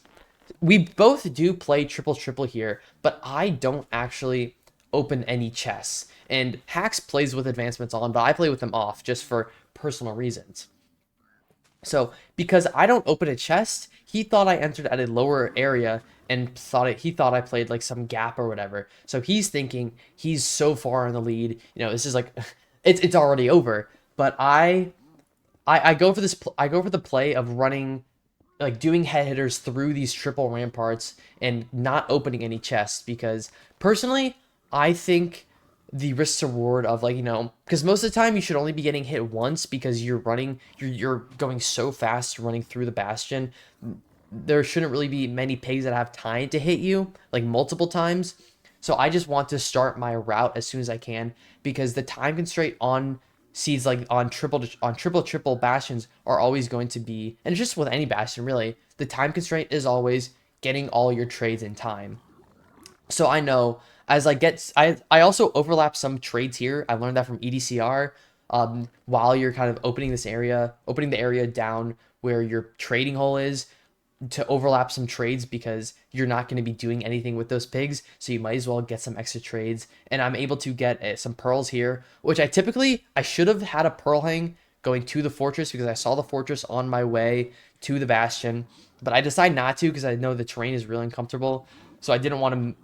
we both do play triple triple here, but I don't actually open any chests. And Hacks plays with advancements on, but I play with them off just for personal reasons. So because I don't open a chest, he thought I entered at a lower area and he thought I played like some gap or whatever. So he's thinking he's so far in the lead. This is like it's already over. But I go for I go for the play of running, like doing head hitters through these triple ramparts and not opening any chests, because personally I think the risk to reward of, like, because most of the time you should only be getting hit once, because you're going so fast running through the bastion. There shouldn't really be many pigs that have time to hit you like multiple times. So I just want to start my route as soon as I can, because the time constraint on seeds, like on triple bastions, are always going to be, and it's just with any bastion really, the time constraint is always getting all your trades in time. So I know, as I also overlap some trades here. I learned that from EDCR. While you're kind of opening the area down where your trading hole is, to overlap some trades, because you're not going to be doing anything with those pigs, so you might as well get some extra trades. And I'm able to get some pearls here, which I should have had a pearl hang going to the fortress, because I saw the fortress on my way to the bastion, but I decided not to because I know the terrain is really uncomfortable. So I didn't want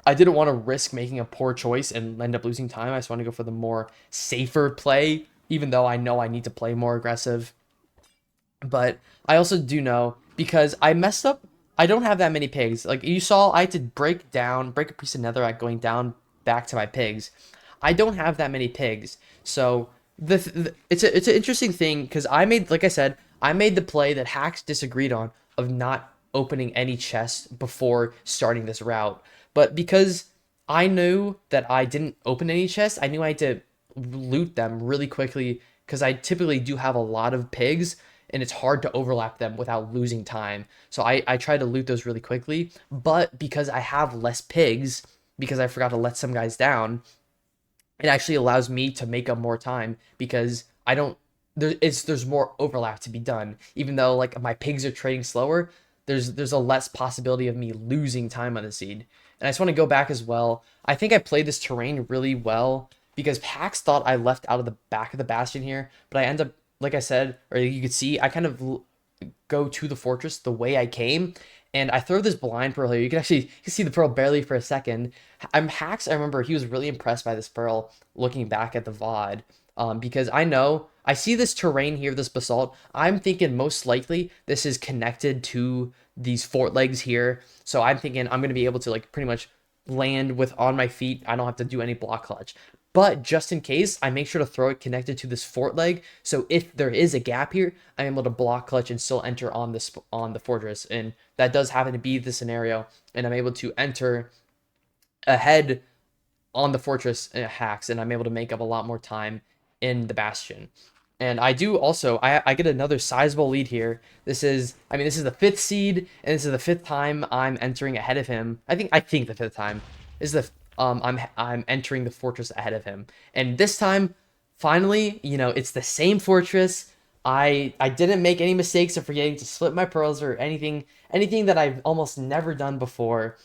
to risk making a poor choice and end up losing time. I just want to go for the more safer play, even though I know I need to play more aggressive. But I also do know, because I messed up, I don't have that many pigs. Like you saw, I had to break a piece of netherite going down back to my pigs. I don't have that many pigs. So it's an interesting thing, because like I said, I made the play that Hacks disagreed on, of not opening any chests before starting this route. But because I knew that I didn't open any chests, I knew I had to loot them really quickly, because I typically do have a lot of pigs, and it's hard to overlap them without losing time. So I try to loot those really quickly. But because I have less pigs, because I forgot to let some guys down, it actually allows me to make up more time, because I don't there's more overlap to be done. Even though like my pigs are trading slower, there's a less possibility of me losing time on the seed. And I just want to go back as well. I think I played this terrain really well because Pax thought I left out of the back of the bastion here, but I end up, like I said, or you could see, I kind of go to the fortress the way I came, and I throw this blind pearl here. You can see the pearl barely for a second. I'm Hacks. I remember he was really impressed by this pearl looking back at the VOD, because I know I see this terrain here, this basalt. I'm thinking most likely this is connected to these fort legs here. So I'm thinking I'm gonna be able to like pretty much land with on my feet. I don't have to do any block clutch. But just in case, I make sure to throw it connected to this fort leg. So if there is a gap here, I'm able to block clutch and still enter on this on the fortress. And that does happen to be the scenario. And I'm able to enter ahead on the fortress hacks, and I'm able to make up a lot more time in the bastion. And I do also, I get another sizable lead here. This is, I mean, this is the 5th seed, and this is the 5th time I'm entering ahead of him. I think the 5th time is the I'm entering the fortress ahead of him. And this time, finally, you know, it's the same fortress. I didn't make any mistakes of forgetting to slip my pearls or anything that I've almost never done before.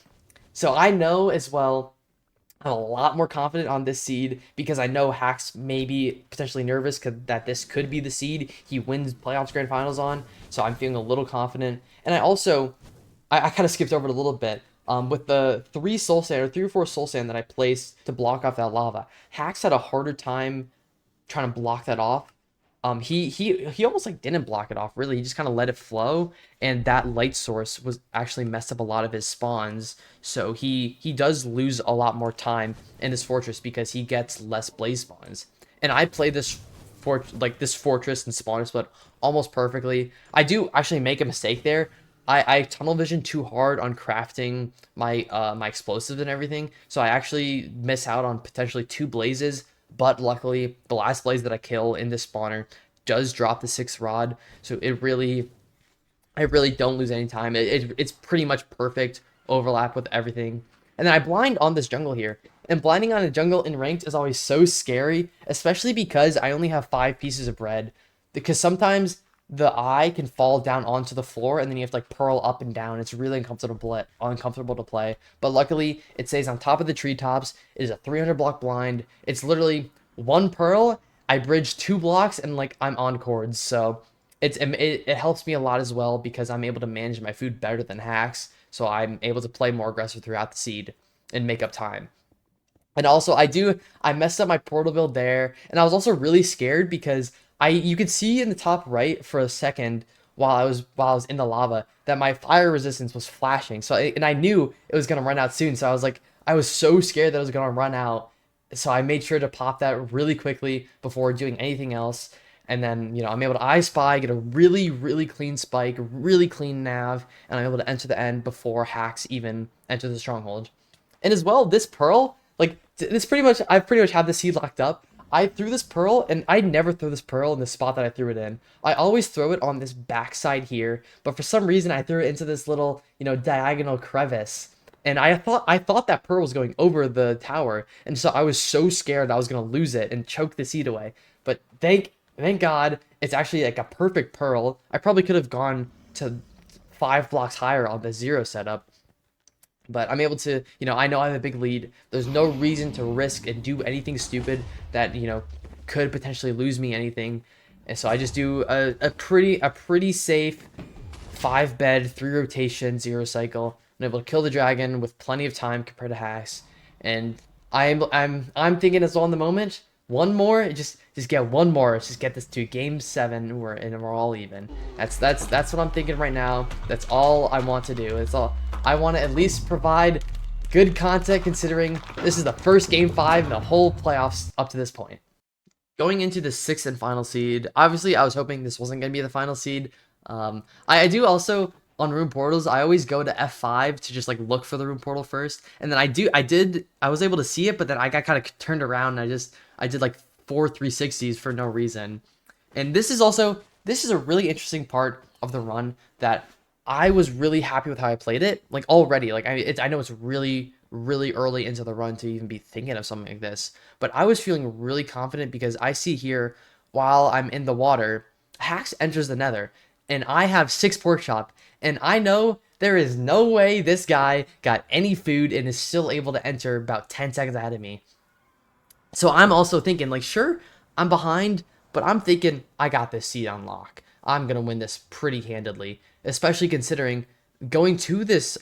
So I know as well, I'm a lot more confident on this seed because I know Hacks may be potentially nervous that this could be the seed he wins playoffs grand finals on. So I'm feeling a little confident. And I also, I kind of skipped over it a little bit. With the 3 soul sand or 3 or 4 soul sand that I placed to block off that lava, Hacks had a harder time trying to block that off. He almost like didn't block it off really. He just kind of let it flow, and that light source was actually messed up a lot of his spawns. So he does lose a lot more time in this fortress because he gets less blaze spawns. And I play this this fortress and spawner split almost perfectly. I do actually make a mistake there. I tunnel vision too hard on crafting my my explosives and everything, so I actually miss out on potentially 2 blazes. But luckily, the last blaze that I kill in this spawner does drop the 6th rod, so I really don't lose any time. It's pretty much perfect overlap with everything. And then I blind on this jungle here. And blinding on a jungle in ranked is always so scary, especially because I only have 5 pieces of bread. Because sometimes the eye can fall down onto the floor and then you have to like pearl up and down. It's really uncomfortable to play. But luckily, it stays on top of the treetops. It is a 300 block blind. It's literally 1 pearl. I bridge 2 blocks and like I'm on cords. So it helps me a lot as well because I'm able to manage my food better than Hacks. So I'm able to play more aggressive throughout the seed and make up time. And also I messed up my portal build there, and I was also really scared because you could see in the top right for a second while I was in the lava that my fire resistance was flashing. So and I knew it was gonna run out soon. So I was so scared that it was gonna run out. So I made sure to pop that really quickly before doing anything else. And then, you know, I'm able to I Spy, get a really, really clean spike, really clean nav, and I'm able to enter the end before Hacks even enter the stronghold. And as well, this pearl, like this I've pretty much had the seed locked up. I threw this pearl, and I never throw this pearl in the spot that I threw it in. I always throw it on this backside here, but for some reason I threw it into this little, you know, diagonal crevice. And I thought that pearl was going over the tower, and so I was so scared I was gonna lose it and choke the seed away. But thank God it's actually like a perfect pearl. I probably could have gone to 5 blocks higher on the 0 setup. But I'm able to, you know I have a big lead. There's no reason to risk and do anything stupid that, you know, could potentially lose me anything. And so I just do a pretty safe 5 bed, 3 rotation, 0 cycle. I'm able to kill the dragon with plenty of time compared to Hacks. And I'm thinking as well in the moment, one more, just get one more. Let's just get this to game 7. We're all even. That's what I'm thinking right now. That's all I want to do. That's all I want to at least provide good content considering this is the first game 5 in the whole playoffs up to this point. Going into the 6th and final seed, obviously I was hoping this wasn't going to be the final seed. I do also, on room portals, I always go to F5 to just like look for the room portal first. And then I was able to see it, but then I got kind of turned around and I did like 4 360s for no reason. And this is a really interesting part of the run that I was really happy with how I played it. Like already, like I know it's really, really early into the run to even be thinking of something like this, but I was feeling really confident because I see here while I'm in the water, Hacks enters the Nether. and I have 6 pork chop, and I know there is no way this guy got any food and is still able to enter about 10 seconds ahead of me. So I'm also thinking, like, sure, I'm behind, but I'm thinking I got this seed on lock. I'm gonna win this pretty handedly, especially considering going to this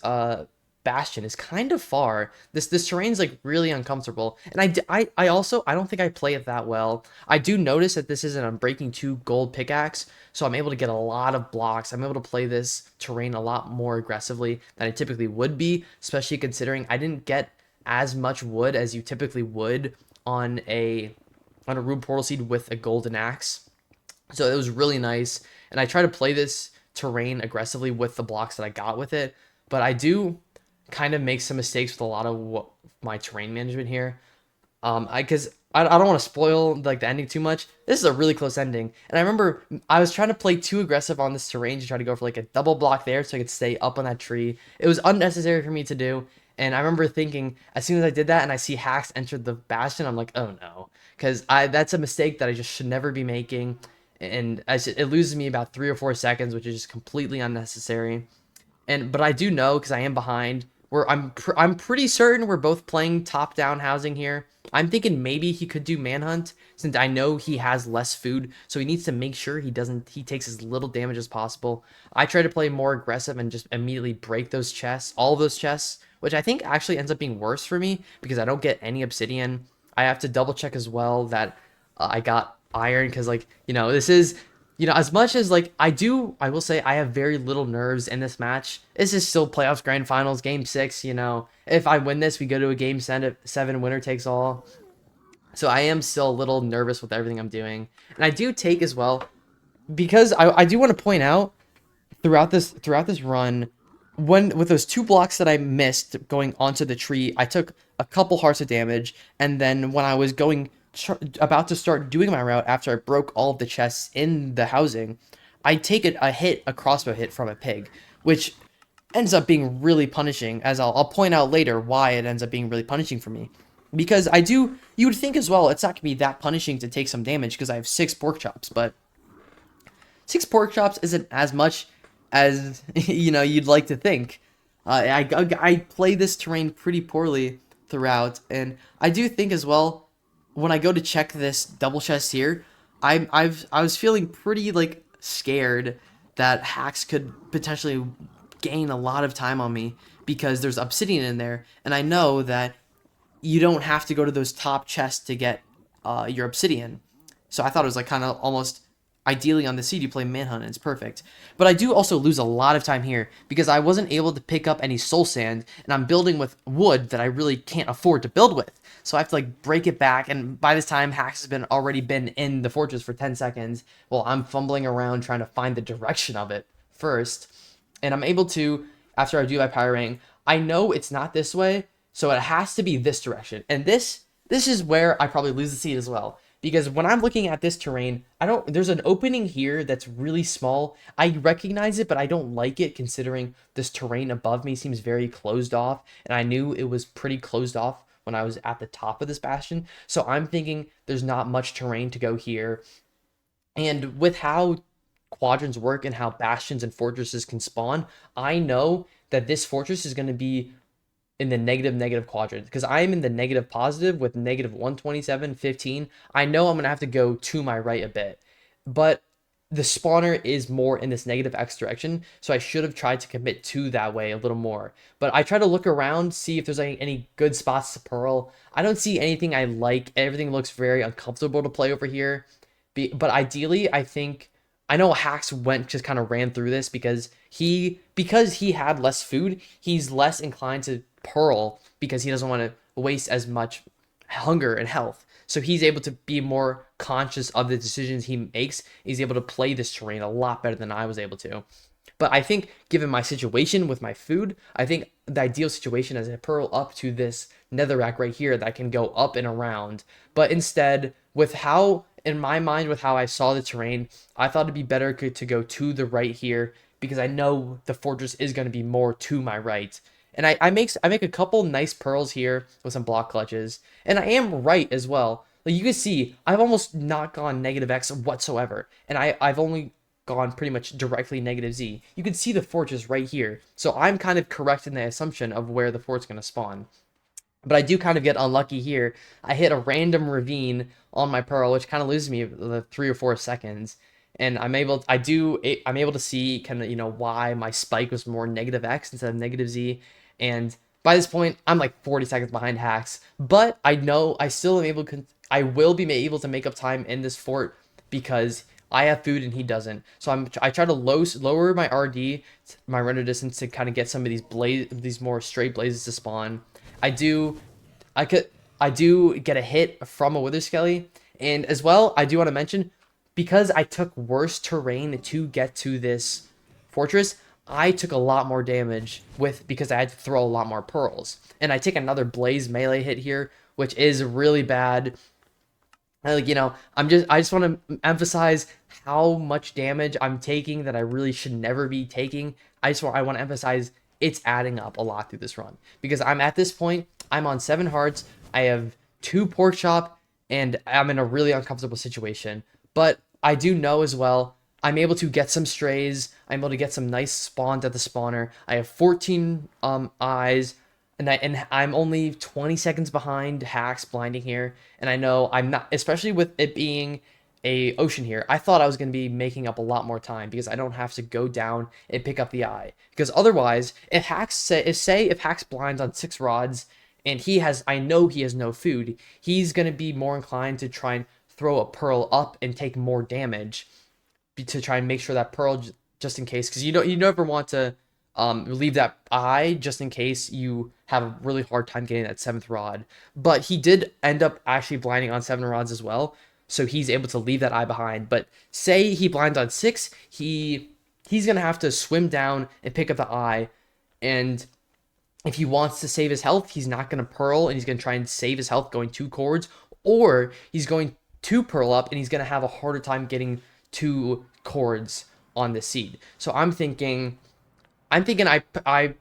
bastion is kind of far. This terrain's like really uncomfortable, and I also I don't think I play it that well. I do notice that this is an Unbreaking 2 gold pickaxe, so I'm able to get a lot of blocks. I'm able to play this terrain a lot more aggressively than I typically would be, especially considering I didn't get as much wood as you typically would on a rune portal seed with a golden axe. So it was really nice, and I try to play this terrain aggressively with the blocks that I got with it, but I do kind of make some mistakes with a lot of my terrain management here. I don't want to spoil like the ending too much. This is a really close ending, and I remember I was trying to play too aggressive on this terrain to try to go for like a double block there so I could stay up on that tree. It was unnecessary for me to do, and I remember thinking as soon as I did that and I see Hacks enter the bastion, I'm like, oh no, because I that's a mistake that I just should never be making, and it loses me about 3 or 4 seconds, which is just completely unnecessary. But I do know because I am behind. I'm pretty certain we're both playing top down housing here. I'm thinking maybe he could do manhunt since I know he has less food, so he needs to make sure he takes as little damage as possible. I try to play more aggressive and just immediately break those chests, all of those chests, which I think actually ends up being worse for me because I don't get any obsidian. I have to double check as well that I got iron because like this is as much as like I will say I have very little nerves in this match. This is still playoffs, grand finals, game 6. If I win this, we go to a game 7, winner takes all. So I am still a little nervous with everything I'm doing, and I do take as well because I do want to point out throughout this run, when with those 2 blocks that I missed going onto the tree, I took a couple hearts of damage, and then when I was about to start doing my route after I broke all of the chests in the housing, I take a crossbow hit from a pig, which ends up being really punishing, as I'll point out later why it ends up being really punishing for me. Because you would think as well, it's not going to be that punishing to take some damage because I have 6 pork chops, but 6 pork chops isn't as much as you'd like to think. I play this terrain pretty poorly throughout, and I do think as well when I go to check this double chest here, I was feeling pretty like scared that Hacks could potentially gain a lot of time on me because there's obsidian in there, and I know that you don't have to go to those top chests to get your obsidian. So I thought it was like kind of almost ideally on the seed you play manhunt and it's perfect. But I do also lose a lot of time here because I wasn't able to pick up any soul sand, and I'm building with wood that I really can't afford to build with. So I have to like break it back, and by this time Hacks has already been in the fortress for 10 seconds while I'm fumbling around trying to find the direction of it first. And I'm able to, after I do my pyro, I know it's not this way, so it has to be this direction. And this is where I probably lose the seed as well. Because when I'm looking at this terrain, there's an opening here that's really small. I recognize it, but I don't like it considering this terrain above me seems very closed off. And I knew it was pretty closed off when I was at the top of this bastion. So I'm thinking there's not much terrain to go here. And with how quadrants work and how bastions and fortresses can spawn, I know that this fortress is going to be in the negative quadrant because I'm in the negative positive with negative 127, 15. I know I'm going to have to go to my right a bit, but the spawner is more in this negative X direction, so I should have tried to commit to that way a little more. But I try to look around, see if there's any good spots to pearl. I don't see anything I like. Everything looks very uncomfortable to play over here. But ideally, I know Hacks just kind of ran through this because he had less food, he's less inclined to pearl because he doesn't want to waste as much hunger and health. So he's able to be more conscious of the decisions he makes. He's able to play this terrain a lot better than I was able to. But I think given my situation with my food, I think the ideal situation is to pearl up to this netherrack right here that can go up and around. But instead, in my mind, with how I saw the terrain, I thought it'd be better to go to the right here because I know the fortress is going to be more to my right. And I make a couple nice pearls here with some block clutches. And I am right as well. Like you can see, I've almost not gone negative X whatsoever. And I've only gone pretty much directly negative Z. You can see the fortress right here. So I'm kind of correct in the assumption of where the fort's going to spawn. But I do kind of get unlucky here. I hit a random ravine on my pearl, which kind of loses me the 3 or 4 seconds. And I'm able to see kind of, why my spike was more negative X instead of negative Z. And by this point, I'm like 40 seconds behind Hacks. But I know I still am I will be able to make up time in this fort because I have food and he doesn't. So I try to lower my RD, my render distance, to kind of get some of these more straight blazes to spawn. I do I could I do get a hit from a Wither Skelly, and as well I do want to mention, because I took worse terrain to get to this fortress, I took a lot more damage because I had to throw a lot more pearls. And I take another blaze melee hit here, which is really bad. I just want to emphasize how much damage I'm taking that I really should never be taking. I want to emphasize it's adding up a lot through this run because I'm at this point, I'm on 7 hearts, I have 2 pork chop, and I'm in a really uncomfortable situation. But I do know as well, I'm able to get some strays, I'm able to get some nice spawns at the spawner. I have 14 eyes, and I'm only 20 seconds behind Hacks blinding here, and I know I'm not, especially with it being a ocean here. I thought I was going to be making up a lot more time because I don't have to go down and pick up the eye. Because otherwise, if Hacks blinds on 6 rods and I know he has no food, he's going to be more inclined to try and throw a pearl up and take more damage to try and make sure that pearl, just in case, because you never want to leave that eye just in case you have a really hard time getting that 7th rod. But he did end up actually blinding on 7 rods as well, so he's able to leave that eye behind. But say he blinds on 6, he's gonna have to swim down and pick up the eye, and if he wants to save his health, he's not gonna pearl, and he's gonna try and save his health going 2 chords, or he's going to pearl up and he's gonna have a harder time getting 2 chords on the seed. So I'm thinking I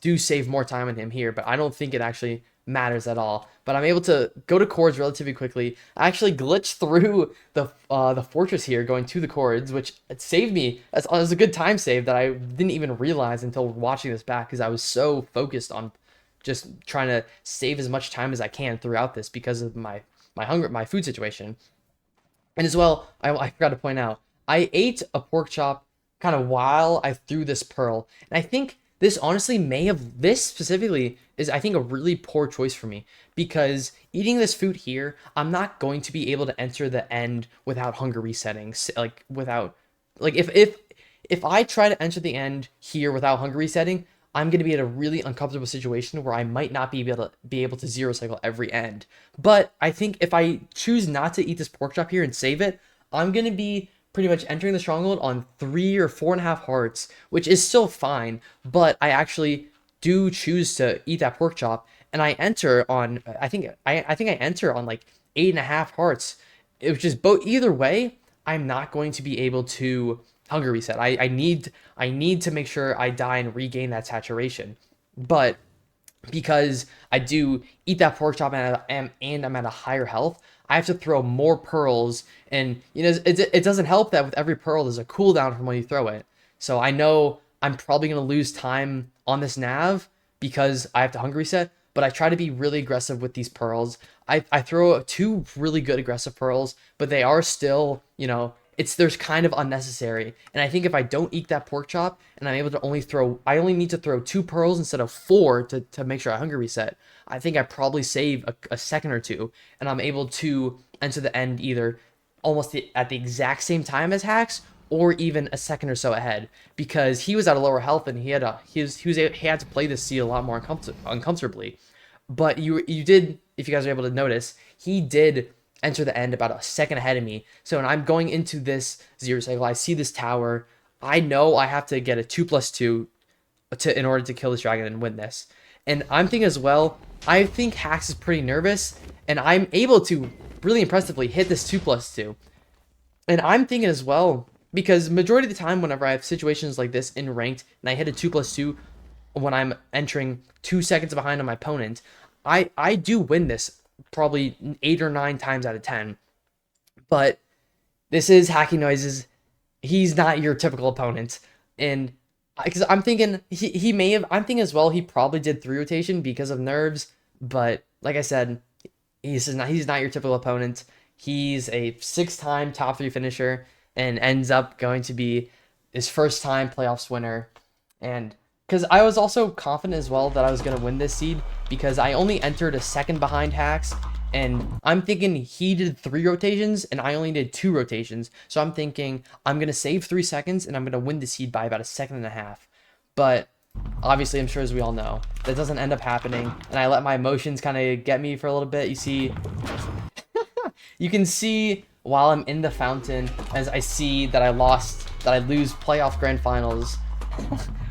do save more time on him here, but I don't think it actually matters at all. But I'm able to go to chords relatively quickly. I actually glitched through the fortress here, going to the chords, which it saved me. It was a good time save that I didn't even realize until watching this back because I was so focused on just trying to save as much time as I can throughout this because of my food situation. And as well, I forgot to point out, I ate a pork chop kind of while I threw this pearl. And I think this specifically is, I think, a really poor choice for me because eating this food here, I'm not going to be able to enter the end without hunger resetting. If I try to enter the end here without hunger resetting, I'm going to be in a really uncomfortable situation where I might not be able to zero cycle every end. But I think if I choose not to eat this pork chop here and save it, I'm going to be pretty much entering the stronghold on 3 or 4.5 hearts, which is still fine, but I actually do choose to eat that pork chop, and I enter on, I think I enter on like 8.5 hearts, which is both, either way, I'm not going to be able to hunger reset. I need to make sure I die and regain that saturation, but because I do eat that pork chop and I'm at a higher health, I have to throw more pearls, and it doesn't help that with every pearl there's a cooldown from when you throw it. So I know I'm probably gonna lose time on this nav because I have to hunger reset, but I try to be really aggressive with these pearls. I throw 2 really good aggressive pearls, but they are still, there's kind of unnecessary. And I think if I don't eat that pork chop and I'm able to I only need to throw 2 pearls instead of 4 to make sure I hunger reset, I think I probably save a second or 2, and I'm able to enter the end either almost at the exact same time as Hacks or even a second or so ahead, because he was at a lower health and he had to play this seed a lot more uncomfortably. But you did, if you guys are able to notice, he did enter the end about a second ahead of me. So when I'm going into this zero cycle, I see this tower. I know I have to get a 2+2 in order to kill this dragon and win this. And I'm thinking as well, I think Hacks is pretty nervous, and I'm able to really impressively hit this 2+2. And I'm thinking as well, because majority of the time whenever I have situations like this in ranked and I hit a 2+2 when I'm entering 2 seconds behind on my opponent, I do win this probably 8 or 9 times out of 10. But this is Hacking Noises, he's not your typical opponent. And because I'm thinking he may have, I'm thinking as well, he probably did 3 rotation because of nerves. But like I said, he's not your typical opponent. He's a 6-time top 3 finisher and ends up going to be his first time playoffs winner. And because I was also confident as well that I was going to win this seed because I only entered a second behind Hacks, and I'm thinking he did 3 rotations and I only did 2 rotations. So I'm thinking I'm going to save 3 seconds and I'm going to win the seed by about a second and a half. But obviously, I'm sure as we all know, that doesn't end up happening. And I let my emotions kind of get me for a little bit. You can see while I'm in the fountain as I see that I lose playoff grand finals.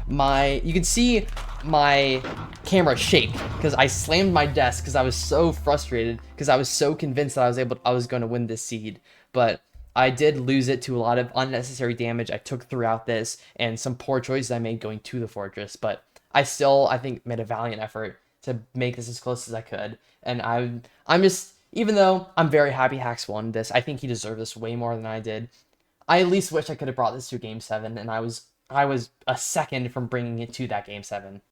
You can see my camera shake because I slammed my desk because I was so frustrated because I was so convinced that I was going to win this seed. But I did lose it to a lot of unnecessary damage I took throughout this and some poor choices I made going to the fortress. But I still, I think, made a valiant effort to make this as close as I could. And I'm just, even though I'm very happy Hacks won this, I think he deserved this way more than I did. I at least wish I could have brought this to Game 7, and I was a second from bringing it to that Game 7.